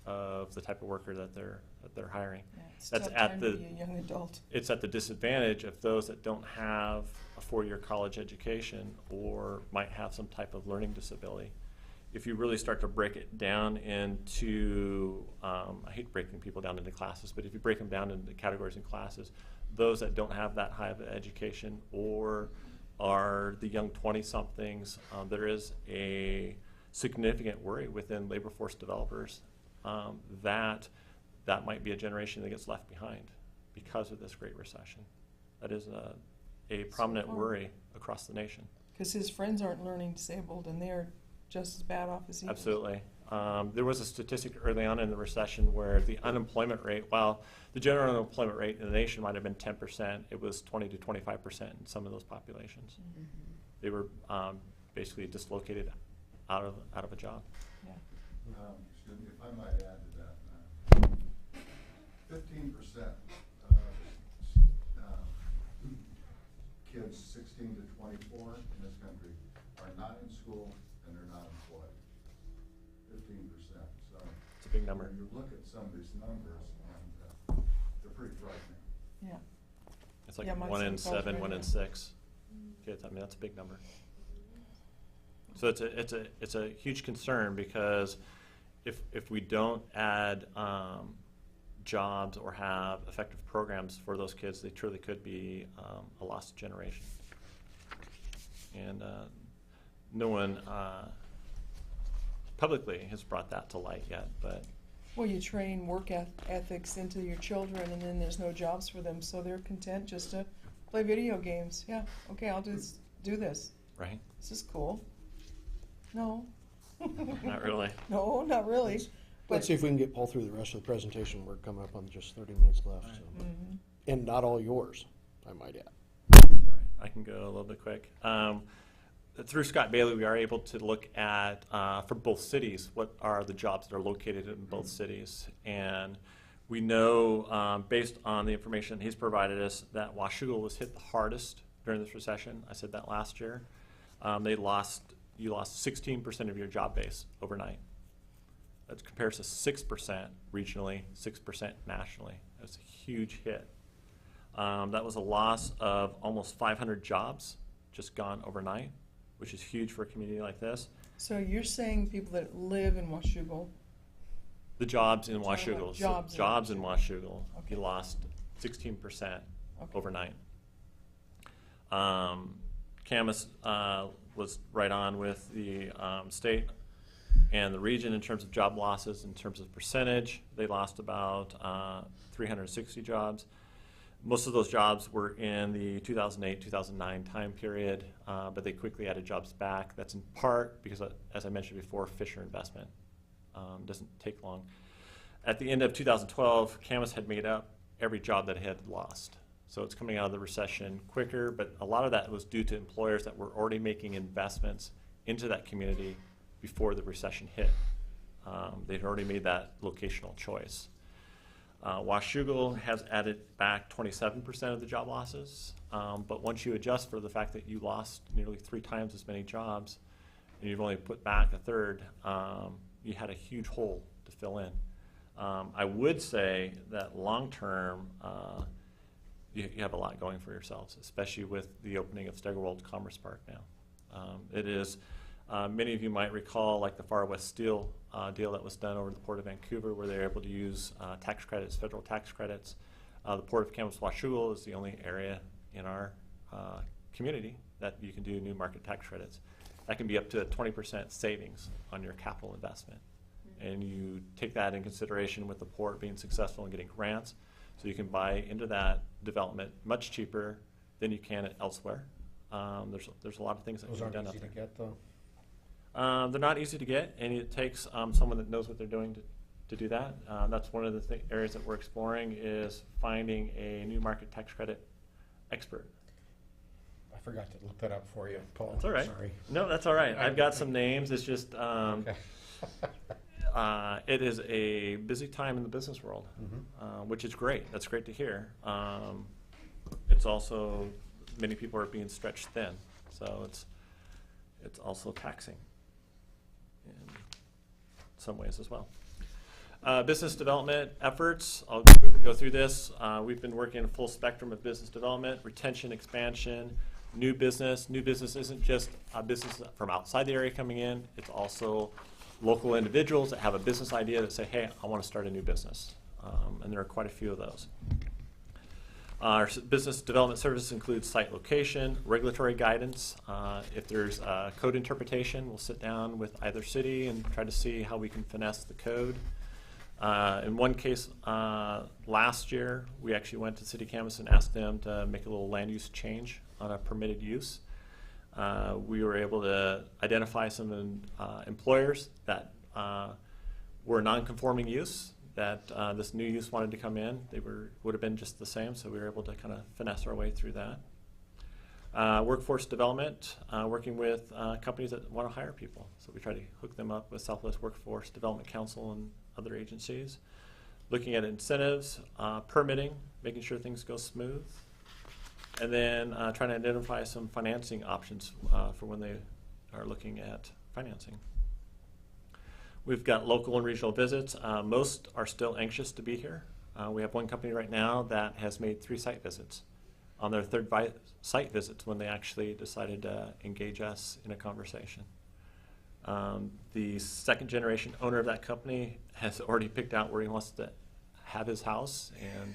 of the type of worker that they're hiring. Yeah, it's That's tough at time the to be a young adult. It's at the disadvantage of those that don't have a 4-year college education or might have some type of learning disability. If you really start to break it down into, I hate breaking people down into classes, but if you break them down into categories and classes, those that don't have that high of an education or are the young 20-somethings, there is a significant worry within labor force developers that might be a generation that gets left behind because of this Great Recession. That is a prominent worry across the nation. Because his friends aren't learning disabled and they're just as bad off as he is. Absolutely. There was a statistic early on in the recession where the unemployment rate, while the general unemployment rate in the nation might have been 10%, it was 20 to 25% in some of those populations. Mm-hmm. They were basically dislocated out of a job. Yeah. Excuse me, if I might add to that, 15% kids 16 to 24 in this country are not in school and they're not employed. 15%. So It's a big number. when you look at some of these numbers, and they're pretty frightening. Yeah. It's like Yeah, my 1 in son calls 7, right 1 in now. 6 kids. I mean, that's a big number. So it's a huge concern, because if we don't add jobs or have effective programs for those kids, they truly could be a lost generation. And no one publicly has brought that to light yet, but Well, you train work ethics into your children, and then there's no jobs for them, so they're content just to play video games. Yeah, okay, I'll just do this. right? This is cool. No. Not really. No, not really. Let's see if we can get Paul through the rest of the presentation. We're coming up on just 30 minutes left. So. Mhm. And not all yours, I might add. All right, I can go a little bit quick. Through Scott Bailey, we are able to look at, for both cities, what are the jobs that are located in both cities. And we know, based on the information he's provided us, that Washougal was hit the hardest during this recession. I said that last year. You lost 16% of your job base overnight. That compares to 6% regionally, 6% nationally. That's a huge hit. That was a loss of almost 500 jobs just gone overnight, which is huge for a community like this. So you're saying people that live in Washougal, The jobs in Talking about Washougal, jobs in in Washougal, Okay. you lost 16% Okay. overnight. Camus was right on with the state. And the region, in terms of job losses, in terms of percentage, they lost about 360 jobs. Most of those jobs were in the 2008-2009 time period, but they quickly added jobs back. That's in part because, as I mentioned before, Fisher investment doesn't take long. At the end of 2012, Camas had made up every job that it had lost. So it's coming out of the recession quicker, but a lot of that was due to employers that were already making investments into that community before the recession hit. They'd already made that locational choice. Washougal has added back 27% of the job losses, but once you adjust for the fact that you lost nearly 3 times as many jobs, and you've only put back a third, you had a huge hole to fill in. I would say that long-term, you have a lot going for yourselves, especially with the opening of Steigerwald Commerce Park now. It is, many of you might recall, like the Far West Steel deal that was done over the Port of Vancouver, where they were able to use tax credits, federal tax credits. The Port of Camas-Washougal is the only area in our community that you can do new market tax credits. That can be up to a 20% savings on your capital investment. And you take that in consideration with the port being successful in getting grants, so you can buy into that development much cheaper than you can elsewhere. There's a lot of things that Those can be done aren't up easy to there. get, though. They're not easy to get, and it takes someone that knows what they're doing to do that. That's one of the areas that we're exploring, is finding a new market tax credit expert. I forgot to look that up for you, Paul. That's all right. Sorry. No, that's all right. I've got some names. It's just Okay. it is a busy time in the business world, which is great. That's great to hear. It's also, many people are being stretched thin, so it's also taxing in some ways as well. Business development efforts, I'll go through this. We've been working a full spectrum of business development, retention, expansion, new business. New business isn't just a business from outside the area coming in, it's also local individuals that have a business idea that say, hey, I want to start a new business. And there are quite a few of those. Our business development services include site location, regulatory guidance. If there's code interpretation, we'll sit down with either city and try to see how we can finesse the code. In one case, last year, we actually went to City Camas and asked them to make a little land use change on a permitted use. We were able to identify some employers that were non-conforming use, that this new use wanted to come in. They would have been just the same, so we were able to kind of finesse our way through that. Workforce development, working with companies that want to hire people. So we try to hook them up with Southwest Workforce Development Council and other agencies. Looking at incentives, permitting, making sure things go smooth. And then trying to identify some financing options for when they are looking at financing. We've got local and regional visits. Most are still anxious to be here. We have one company right now that has made 3 site visits. On their 3rd site visits when they actually decided to engage us in a conversation. The 2nd generation owner of that company has already picked out where he wants to have his house, and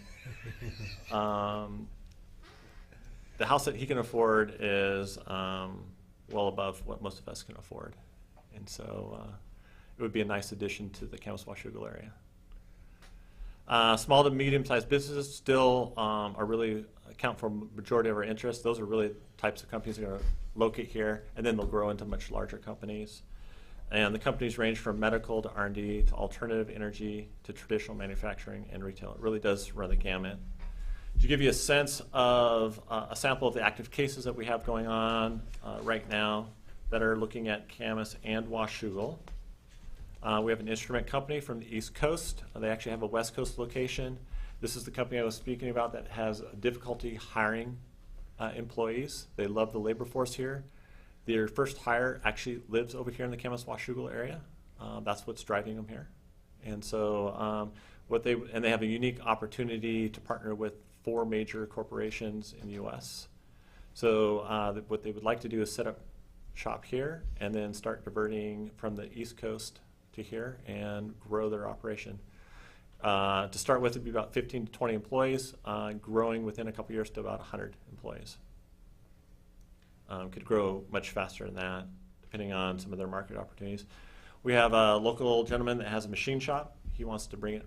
the house that he can afford is well above what most of us can afford. And so it would be a nice addition to the Camas-Washougal area. Small to medium-sized businesses still are really account for a majority of our interest. Those are really types of companies that are going to locate here, and then they'll grow into much larger companies. And the companies range from medical to R&D to alternative energy to traditional manufacturing and retail. It really does run the gamut. To give you a sense of a sample of the active cases that we have going on right now that are looking at Camas and Washougal. We have an instrument company from the East Coast. They actually have a West Coast location. This is the company I was speaking about that has difficulty hiring employees. They love the labor force here. Their first hire actually lives over here in the Camas-Washougal area. That's what's driving them here. And so they have a unique opportunity to partner with 4 major corporations in the U.S. So what they would like to do is set up shop here and then start diverting from the East Coast to here and grow their operation. To start with, it'd be about 15 to 20 employees, growing within a couple years to about 100 employees. Could grow much faster than that, depending on some of their market opportunities. We have a local gentleman that has a machine shop. He wants to bring it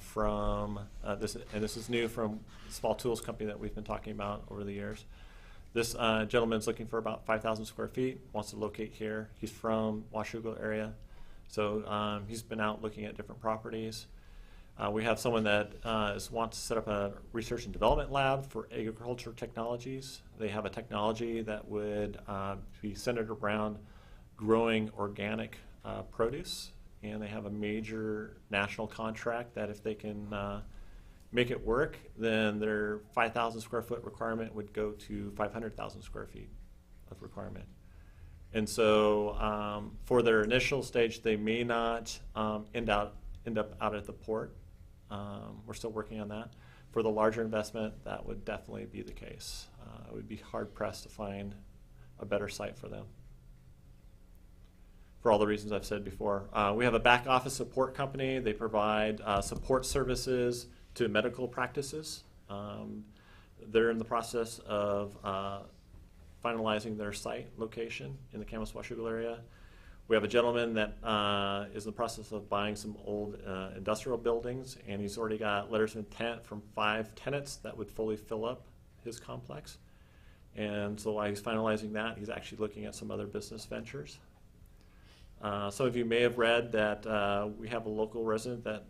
from this, and this is new from a small tools company that we've been talking about over the years. This gentleman's looking for about 5,000 square feet, wants to locate here. He's from Washougal area, so he's been out looking at different properties. We have someone that wants to set up a research and development lab for agriculture technologies. They have a technology that would be centered around growing organic produce, and they have a major national contract that if they can make it work, then their 5,000 square foot requirement would go to 500,000 square feet of requirement. And so for their initial stage, they may not end up out at the port. We're still working on that. For the larger investment, that would definitely be the case. It would be hard pressed to find a better site for them, for all the reasons I've said before. We have a back office support company. They provide support services to medical practices. They're in the process of finalizing their site location in the Camas-Washougal area. We have a gentleman that is in the process of buying some old industrial buildings, and he's already got letters of intent from 5 tenants that would fully fill up his complex. And so while he's finalizing that, he's actually looking at some other business ventures. Some of you may have read that we have a local resident that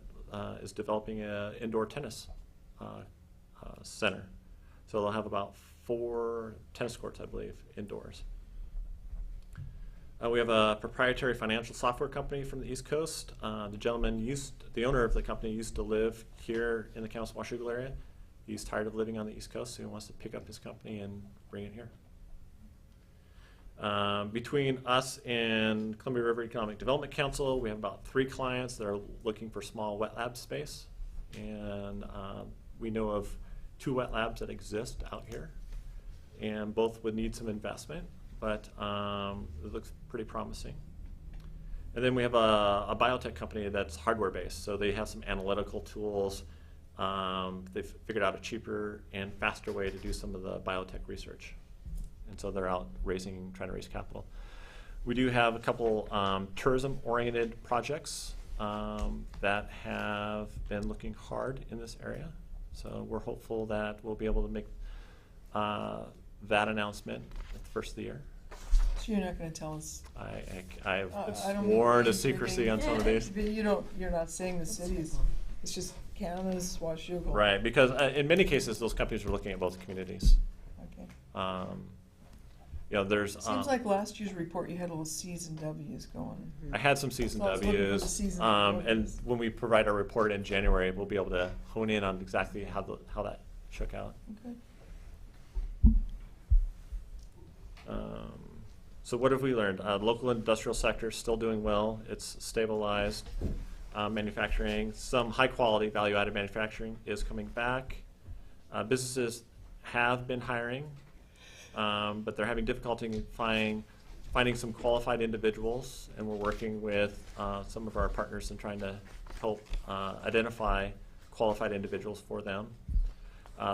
is developing an indoor tennis center. So they'll have about 4 tennis courts, I believe, indoors. We have a proprietary financial software company from the East Coast. The owner of the company used to live here in the Camas-Washougal area. He's tired of living on the East Coast, so he wants to pick up his company and bring it here. Between us and Columbia River Economic Development Council, we have about 3 clients that are looking for small wet lab space. And we know of 2 wet labs that exist out here, and both would need some investment, but it looks pretty promising. And then we have a biotech company that's hardware based, so they have some analytical tools. They've figured out a cheaper and faster way to do some of the biotech research. And so they're out trying to raise capital. We do have a couple tourism-oriented projects that have been looking hard in this area. So we're hopeful that we'll be able to make that announcement at the first of the year. So you're not going to tell us? I've been sworn to secrecy on some of these. But you're not saying the cities. It's just Camas, Washougal. Right, because in many cases, those companies are looking at both communities. Okay. There's. Seems like last year's report you had little C's and W's going. I had some C's and So I was looking for the W's, C's and and W's. when we provide our report in January, we'll be able to hone in on exactly how that shook out. Okay. So what have we learned? Local industrial sector is still doing well. It's stabilized. Manufacturing, some high quality value added manufacturing is coming back. Businesses have been hiring, but they're having difficulty in finding some qualified individuals, and we're working with some of our partners in trying to help identify qualified individuals for them.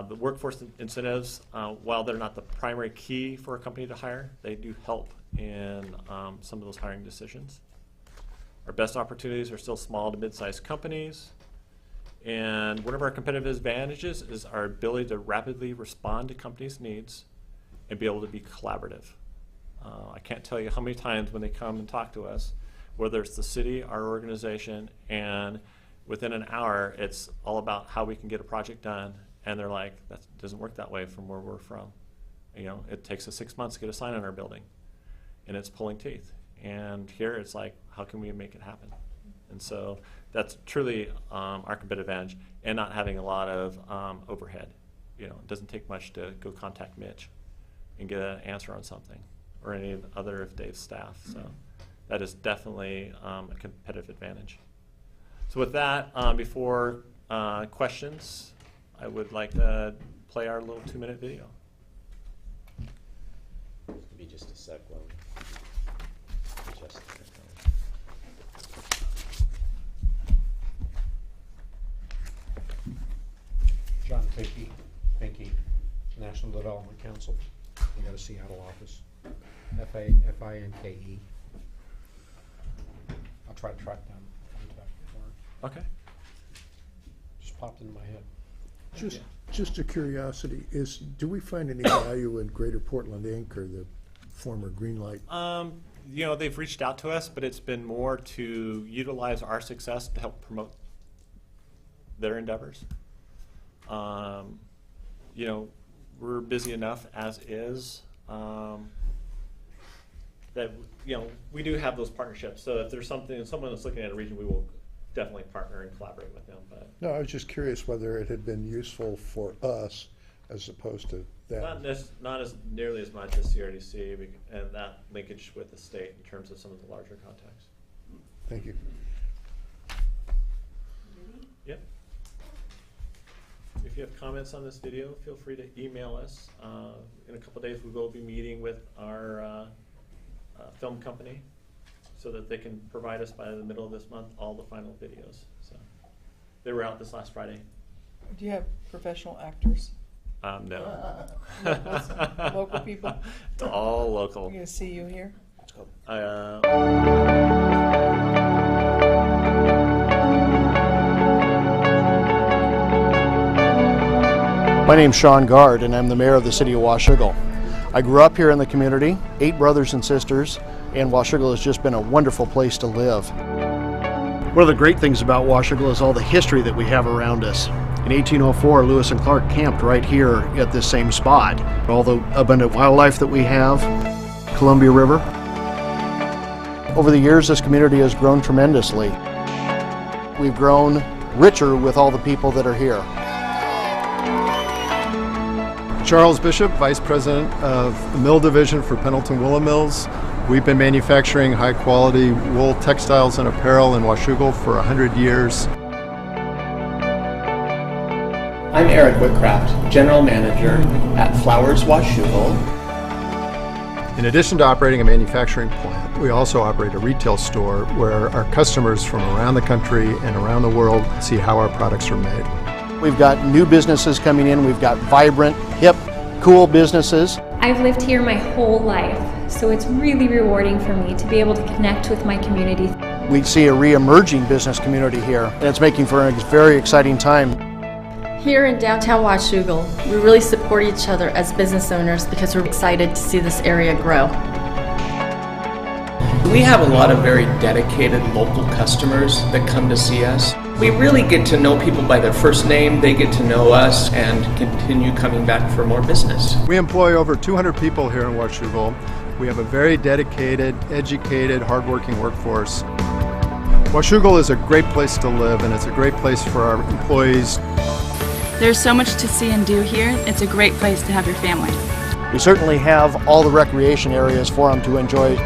The workforce incentives, while they're not the primary key for a company to hire, they do help in some of those hiring decisions. Our best opportunities are still small to mid-sized companies. And one of our competitive advantages is our ability to rapidly respond to companies' needs and be able to be collaborative. I can't tell you how many times when they come and talk to us, whether it's the city, our organization, and within an hour, it's all about how we can get a project done. And they're like, that doesn't work that way from where we're from. It takes us 6 months to get a sign on our building, and it's pulling teeth. And here it's like, how can we make it happen? And so that's truly our competitive advantage, and not having a lot of overhead. It doesn't take much to go contact Mitch and get an answer on something, or any other of Dave's staff. So that is definitely a competitive advantage. So with that, before questions, I would like to play our little 2-minute video. Be just a sec while we adjust the John Finke, National Development Council. We got a Seattle office. Finke. I'll try to track down the contact for her. Okay. Just popped into my head. Just a curiosity, do we find any value in Greater Portland Inc. or the former Greenlight? You know, they've reached out to us, but it's been more to utilize our success to help promote their endeavors. You know, we're busy enough as is that, you know, we do have those partnerships. So if there's someone that's looking at a region, we will definitely partner and collaborate with them. But No, I was just curious whether it had been useful for us as opposed to them. not as nearly as much as CRDC and that linkage with the state in terms of some of the larger contacts. Thank you. Yep. If you have comments on this video, feel free to email us. In a couple of days, we will be meeting with our film company so that they can provide us by the middle of this month all the final videos. So they were out this last Friday. Do you have professional actors? No. Local people? All local. We're going to see you here? Let's go. My name's Sean Gard, and I'm the mayor of the city of Washougal. I grew up here in the community, 8 brothers and sisters, and Washougal has just been a wonderful place to live. One of the great things about Washougal is all the history that we have around us. In 1804, Lewis and Clark camped right here at this same spot. All the abundant wildlife that we have, Columbia River. Over the years, this community has grown tremendously. We've grown richer with all the people that are here. Charles Bishop, Vice President of the Mill Division for Pendleton Willow Mills. We've been manufacturing high-quality wool textiles and apparel in Washougal for 100 years. I'm Eric Whitcraft, General Manager at Flowers Washougal. In addition to operating a manufacturing plant, we also operate a retail store where our customers from around the country and around the world see how our products are made. We've got new businesses coming in. We've got vibrant, hip, cool businesses. I've lived here my whole life, so it's really rewarding for me to be able to connect with my community. We see a re-emerging business community here, and it's making for a very exciting time. Here in downtown Washougal, we really support each other as business owners because we're excited to see this area grow. We have a lot of very dedicated local customers that come to see us. We really get to know people by their first name, they get to know us and continue coming back for more business. We employ over 200 people here in Washougal. We have a very dedicated, educated, hardworking workforce. Washougal is a great place to live, and it's a great place for our employees. There's so much to see and do here. It's a great place to have your family. We certainly have all the recreation areas for them to enjoy.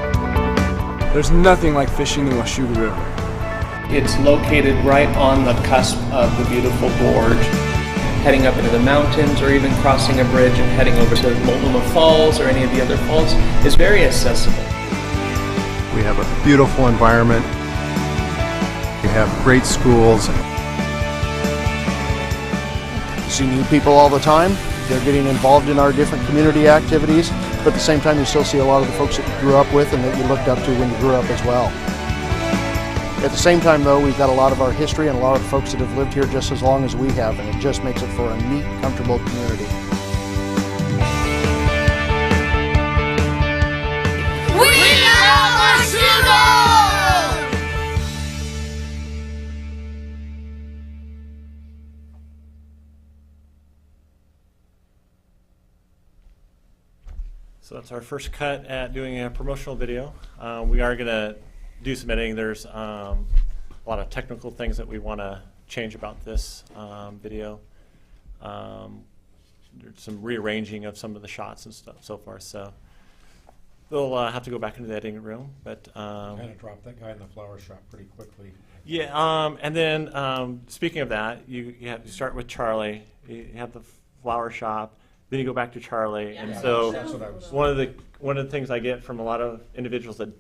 There's nothing like fishing the Washougal River. It's located right on the cusp of the beautiful gorge. Heading up into the mountains or even crossing a bridge and heading over to Multnomah Falls or any of the other falls is very accessible. We have a beautiful environment. We have great schools. You see new people all the time. They're getting involved in our different community activities, but at the same time you still see a lot of the folks that you grew up with and that you looked up to when you grew up as well. At the same time though, we've got a lot of our history and a lot of folks that have lived here just as long as we have, and it just makes it for a neat, comfortable community. We are Washougal! So that's our first cut at doing a promotional video. We are going to do some editing. There's a lot of technical things that we want to change about this video. There's some rearranging of some of the shots and stuff so far. So they'll have to go back into the editing room. But kind of dropped that guy in the flower shop pretty quickly. Yeah, and then speaking of that, you start with Charlie. You have the flower shop. Then you go back to Charlie, Yeah. and Yeah, so that's what I was one of the things I get from a lot of individuals that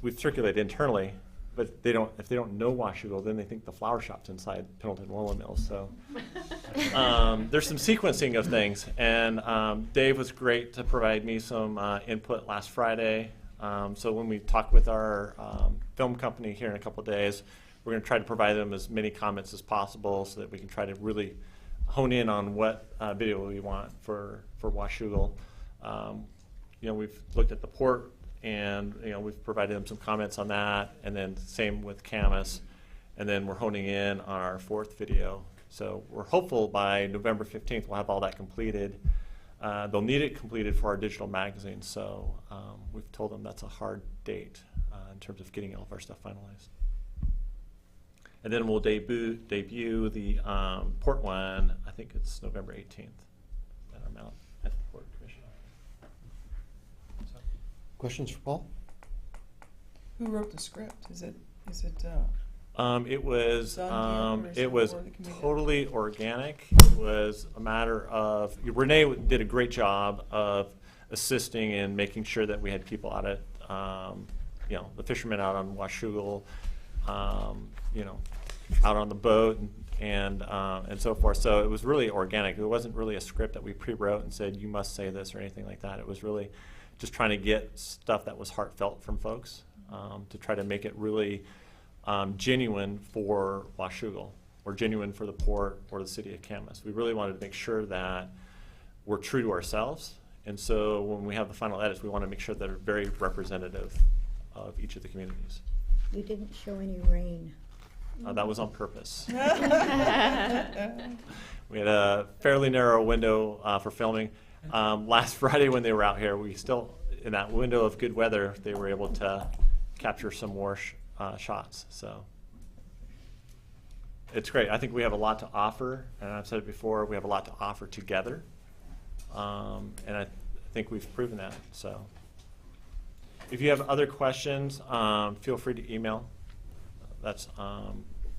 we circulate internally, but if they don't know Washougal, then they think the flower shop's inside Pendleton Willow Mills. So there's some sequencing of things, and Dave was great to provide me some input last Friday So when we talk with our film company here in a couple of days, we're going to try to provide them as many comments as possible so that we can try to really hone in on what video we want for Washougal. We've looked at the port, and we've provided them some comments on that, and then same with Camas, and then we're honing in on our 4th video. So we're hopeful by November 15th we'll have all that completed. They'll need it completed for our digital magazine, so we've told them that's a hard date in terms of getting all of our stuff finalized. And then we'll debut the port one, I think it's November 18th at our Mount at the Port Commission. So. Questions for Paul? Who wrote the script? Is it it was totally organic. It was a matter of Renee did a great job of assisting in making sure that we had people out at the fishermen out on Washougal, out on the boat and so forth. So it was really organic. It wasn't really a script that we pre-wrote and said you must say this or anything like that. It was really just trying to get stuff that was heartfelt from folks to try to make it really genuine for Washougal or genuine for the port or the city of Camas. We really wanted to make sure that we're true to ourselves, and so when we have the final edits, we want to make sure that they're very representative of each of the communities. You didn't show any rain. That was on purpose. We had a fairly narrow window for filming. Last Friday when they were out here, we still, in that window of good weather, they were able to capture some more shots. So it's great. I think we have a lot to offer, and I've said it before, we have a lot to offer together. And I think we've proven that. So if you have other questions, feel free to email. That's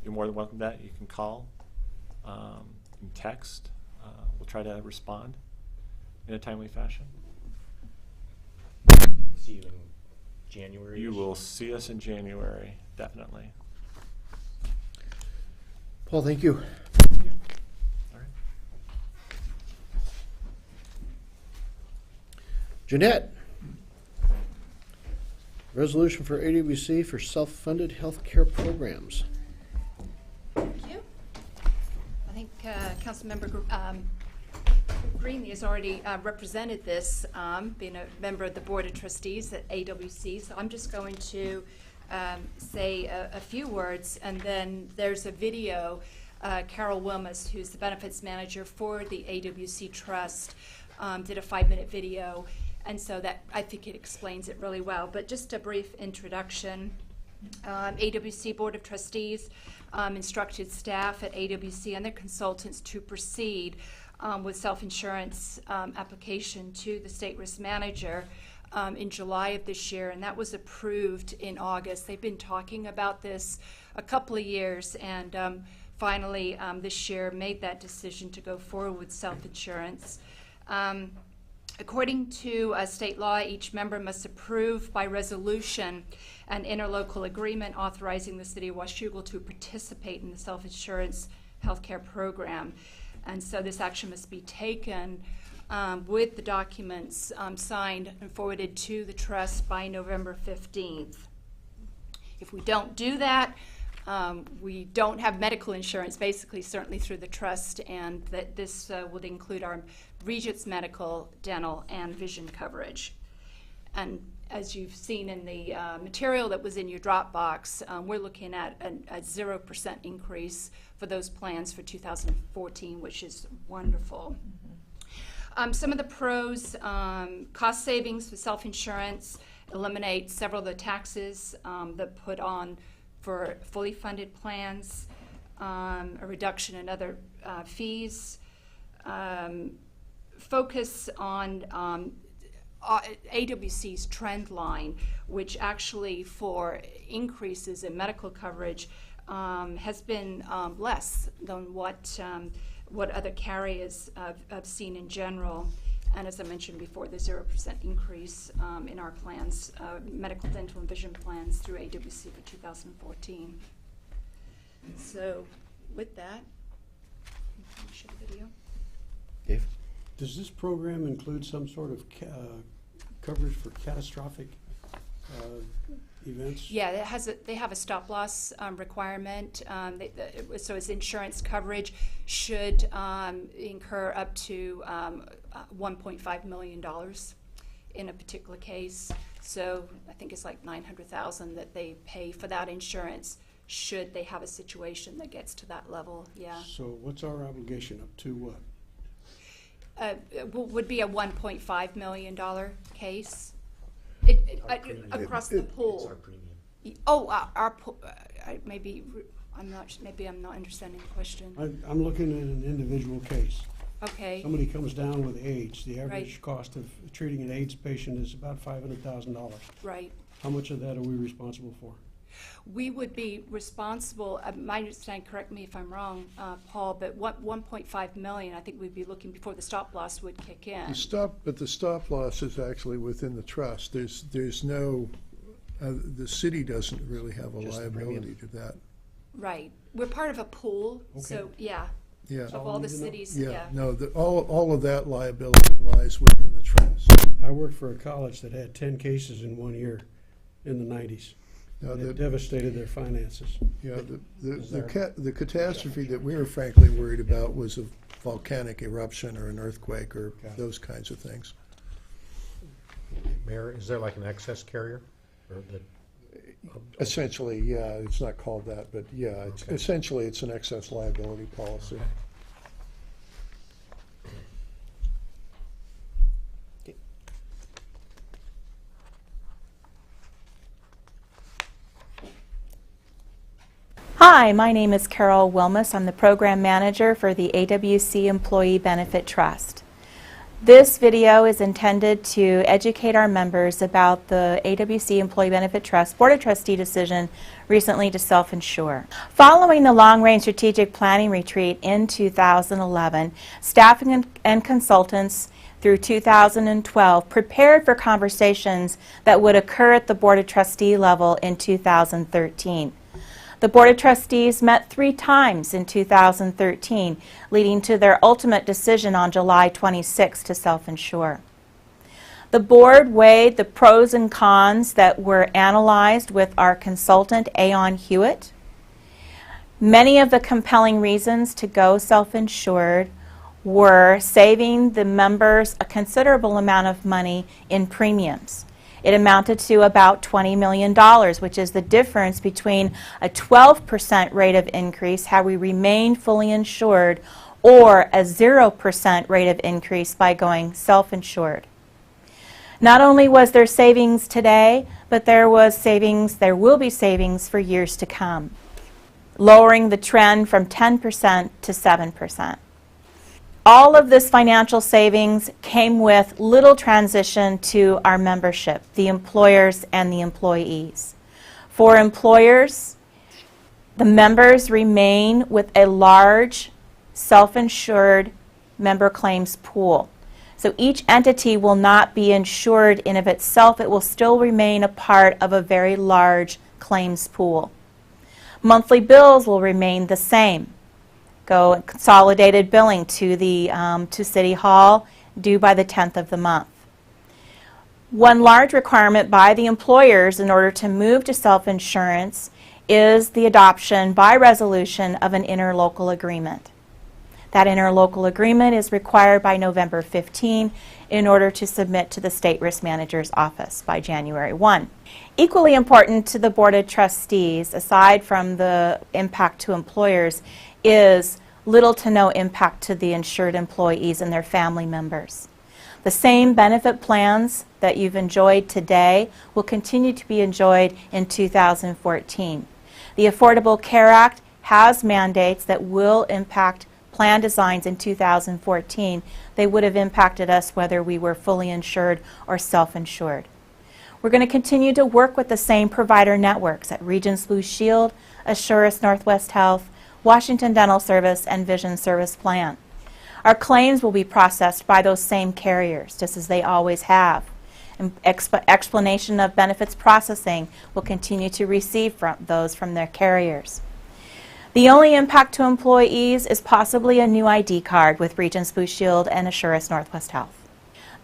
you're more than welcome to that. You can call, you can text. We'll try to respond in a timely fashion. See you in January. You will see us in January, definitely. Paul, thank you. All right. Jeanette. Resolution for AWC for self-funded health care programs. Thank you. I think Councilmember Greenlee has already represented this, being a member of the Board of Trustees at AWC. So I'm just going to say a few words, and then there's a video. Carol Wilmus, who's the benefits manager for the AWC Trust, did a 5-minute video. And so that, I think it explains it really well. But just a brief introduction. AWC Board of Trustees instructed staff at AWC and their consultants to proceed with self-insurance application to the state risk manager in July of this year, and that was approved in August. They've been talking about this a couple of years, and finally this year made that decision to go forward with self-insurance. According to state law, each member must approve by resolution an interlocal agreement authorizing the city of Washougal to participate in the self-insurance healthcare program. And so this action must be taken with the documents signed and forwarded to the trust by November 15th. If we don't do that, we don't have medical insurance, basically, certainly through the trust, and that this would include our Regents medical, dental, and vision coverage. And as you've seen in the material that was in your Dropbox, we're looking at a 0% increase for those plans for 2014, which is wonderful. Some of the pros, cost savings for self-insurance, eliminate several of the taxes that put on for fully funded plans, a reduction in other fees, focus on AWC's trend line, which actually for increases in medical coverage has been less than what other carriers have seen in general. And as I mentioned before, the 0% increase in our plans, medical, dental, and vision plans through AWC for 2014. So with that, can you show the video? Dave? Does this program include some sort of coverage for catastrophic events? Yeah, they have a stop loss requirement. So its insurance coverage should incur up to $1.5 million in a particular case. So I think it's like $900,000 that they pay for that insurance should they have a situation that gets to that level. Yeah. So what's our obligation up to what? Would be a $1.5 million case. Across the pool. It's our premium. Oh, our pool. Maybe I'm not understanding the question. I'm looking at an individual case. Okay. Somebody comes down with AIDS. The average Right. cost of treating an AIDS patient is about $500,000. Right. How much of that are we responsible for? We would be responsible, my understanding, correct me if I'm wrong, Paul, but 1.5 million, I think we'd be looking before the stop loss would kick in. But the stop loss is actually within the trust. There's no, the city doesn't really have a Just the liability premium. to that. Right. We're part of a pool, so yeah. Yeah. Of all the cities, yeah. No, all of that liability lies within the trust. I worked for a college that had 10 cases in 1 year in the 90s. Now, It devastated their finances. Yeah, the catastrophe that we were frankly worried about was a volcanic eruption or an earthquake or those kinds of things. Mayor, is there like an excess carrier? Or that, Essentially, yeah, it's not called that, but yeah, essentially it's an excess liability policy. Hi, my name is Carol Wilmus. I'm the Program Manager for the AWC Employee Benefit Trust. This video is intended to educate our members about the AWC Employee Benefit Trust Board of Trustee decision recently to self-insure. Following the long-range strategic planning retreat in 2011, staffing and consultants through 2012 prepared for conversations that would occur at the Board of Trustee level in 2013. The Board of Trustees met 3 times in 2013, leading to their ultimate decision on July 26 to self-insure. The board weighed the pros and cons that were analyzed with our consultant, Aon Hewitt. Many of the compelling reasons to go self-insured were saving the members a considerable amount of money in premiums. It amounted to about $20 million, which is the difference between a 12% rate of increase had we remained fully insured or a 0% rate of increase by going self-insured. Not only was there savings today, but there will be savings for years to come, lowering the trend from 10% to 7%. All of this financial savings came with little transition to our membership, the employers and the employees. For employers, the members remain with a large self-insured member claims pool. So each entity will not be insured in of itself. It will still remain a part of a very large claims pool. Monthly bills will remain the same. Go consolidated billing to the to City Hall, due by the 10th of the month. One large requirement by the employers in order to move to self-insurance is the adoption by resolution of an interlocal agreement. That interlocal agreement is required by November 15 in order to submit to the State Risk Manager's office by January 1. Equally important to the Board of Trustees, aside from the impact to employers, is little to no impact to the insured employees and their family members. The same benefit plans that you've enjoyed today will continue to be enjoyed in 2014. The Affordable Care Act has mandates that will impact plan designs in 2014. They would have impacted us whether we were fully insured or self-insured. We're going to continue to work with the same provider networks at Regions Blue Shield, Assurus Northwest Health, Washington Dental Service, and Vision Service Plan. Our claims will be processed by those same carriers, just as they always have. And explanation of benefits processing will continue to receive from their carriers. The only impact to employees is possibly a new ID card with Regions Blue Shield and Assurus Northwest Health.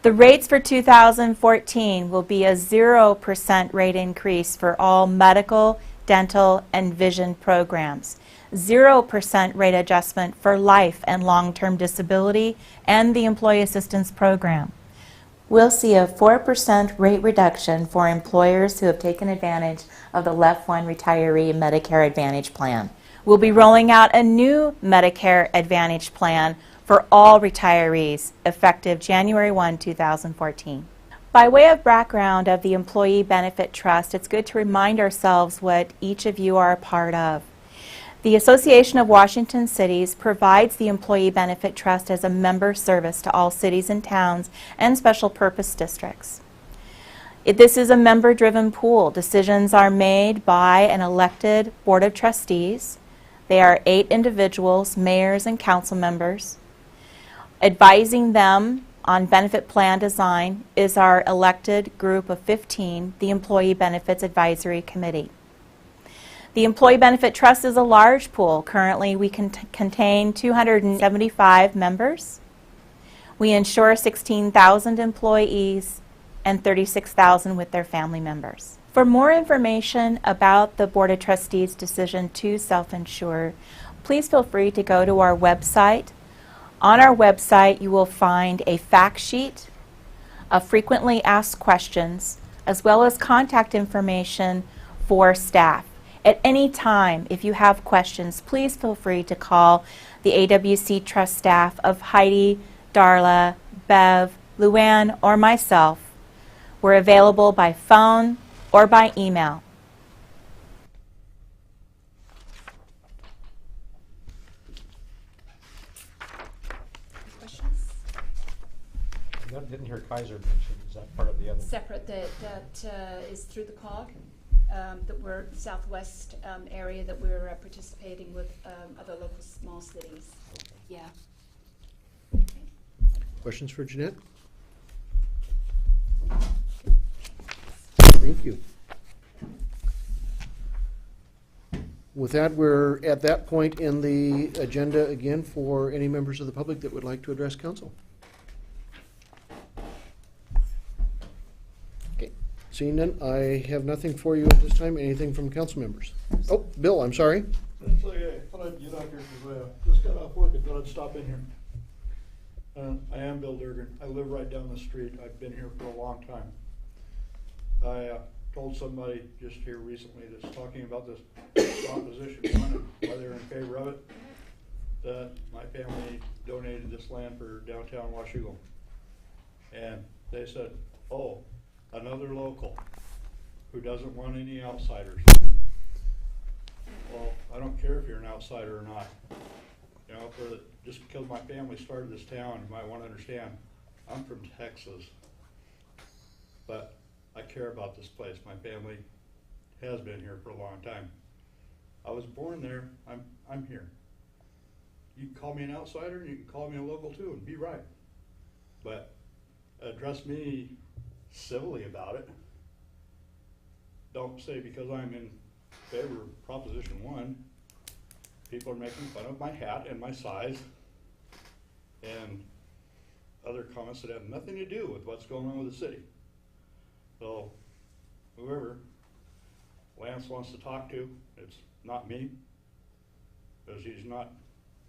The rates for 2014 will be a 0% rate increase for all medical, dental, and vision programs. 0% rate adjustment for life and long-term disability and the Employee Assistance Program. We'll see a 4% rate reduction for employers who have taken advantage of the Left One Retiree Medicare Advantage Plan. We'll be rolling out a new Medicare Advantage plan for all retirees effective January 1, 2014. By way of background of the Employee Benefit Trust, it's good to remind ourselves what each of you are a part of. The Association of Washington Cities provides the Employee Benefit Trust as a member service to all cities and towns and special purpose districts. This is a member-driven pool. Decisions are made by an elected Board of Trustees. They are 8 individuals, mayors and council members. Advising them on benefit plan design is our elected group of 15, the Employee Benefits Advisory Committee. The Employee Benefit Trust is a large pool. Currently, we contain 275 members. We insure 16,000 employees and 36,000 with their family members. For more information about the Board of Trustees' decision to self-insure, please feel free to go to our website. On our website, you will find a fact sheet of frequently asked questions, as well as contact information for staff. At any time, if you have questions, please feel free to call the AWC Trust staff of Heidi, Darla, Bev, Luann, or myself. We're available by phone or by email. I didn't hear Kaiser mentioned. Is that part of the other? Separate, that is through the COG, that we're southwest area that we're participating with other local small cities. Yeah. Questions for Jeanette? Thank you. With that, we're at that point in the agenda again for any members of the public that would like to address council. Okay, seeing none, I have nothing for you at this time. Anything from council members? Oh, Bill, I'm sorry. That's okay. I thought I'd get out here because I just got off work and thought I'd stop in here. I am Bill Durgan. I live right down the street. I've been here for a long time. I told somebody just here recently that's talking about this Proposition 1 and why they're in favor of it, that my family donated this land for downtown Washougal. And they said, oh, another local who doesn't want any outsiders. Well, I don't care if you're an outsider or not. You know, just because my family started this town, you might want to understand, I'm from Texas. But I care about this place. My family has been here for a long time. I was born there. I'm here. You can call me an outsider and you can call me a local too and be right. But address me civilly about it. Don't say because I'm in favor of Proposition 1, people are making fun of my hat and my size and other comments that have nothing to do with what's going on with the city. So whoever Lance wants to talk to, it's not me, because he's not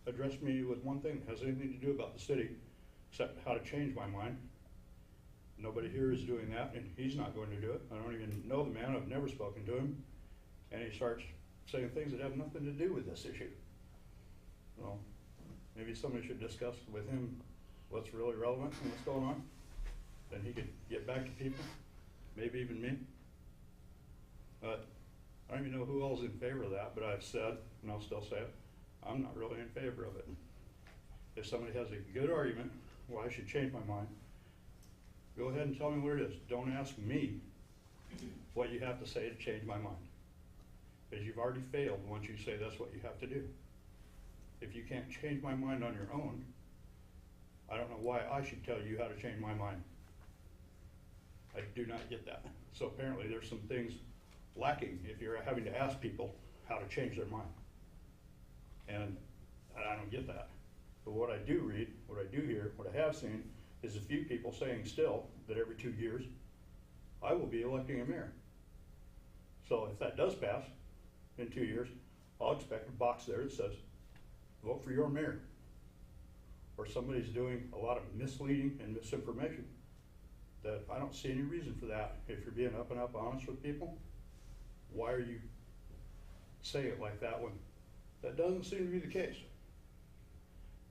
addressed me with one thing that has anything to do about the city, except how to change my mind. Nobody here is doing that, and he's not going to do it. I don't even know the man. I've never spoken to him. And he starts saying things that have nothing to do with this issue. So maybe somebody should discuss with him what's really relevant and what's going on. Then he could get back to people. Maybe even me. But I don't even know who all's in favor of that, but I've said, and I'll still say it, I'm not really in favor of it. If somebody has a good argument why I should change my mind, go ahead and tell me what it is. Don't ask me what you have to say to change my mind. Because you've already failed once you say that's what you have to do. If you can't change my mind on your own, I don't know why I should tell you how to change my mind. I do not get that. So apparently there's some things lacking if you're having to ask people how to change their mind. And I don't get that. But what I do read, what I do hear, what I have seen, is a few people saying still that every 2 years, I will be electing a mayor. So if that does pass in 2 years, I'll expect a box there that says, vote for your mayor. Or somebody's doing a lot of misleading and misinformation, that I don't see any reason for that. If you're being up and up honest with people, why are you saying it like that when that doesn't seem to be the case?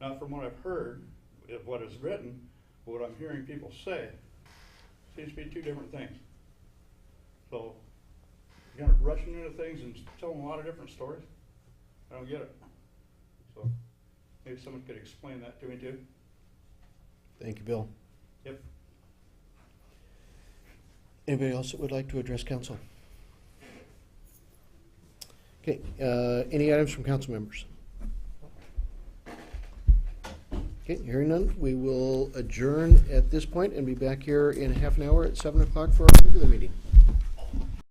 Now, from what I've heard, of what is written, what I'm hearing people say, seems to be two different things. So, you're kind of rushing into things and telling a lot of different stories. I don't get it. So, maybe someone could explain that to me too. Thank you, Bill. Yep. Anybody else that would like to address council? Okay, any items from council members? Okay, hearing none, we will adjourn at this point and be back here in half an hour at 7 o'clock for our regular meeting.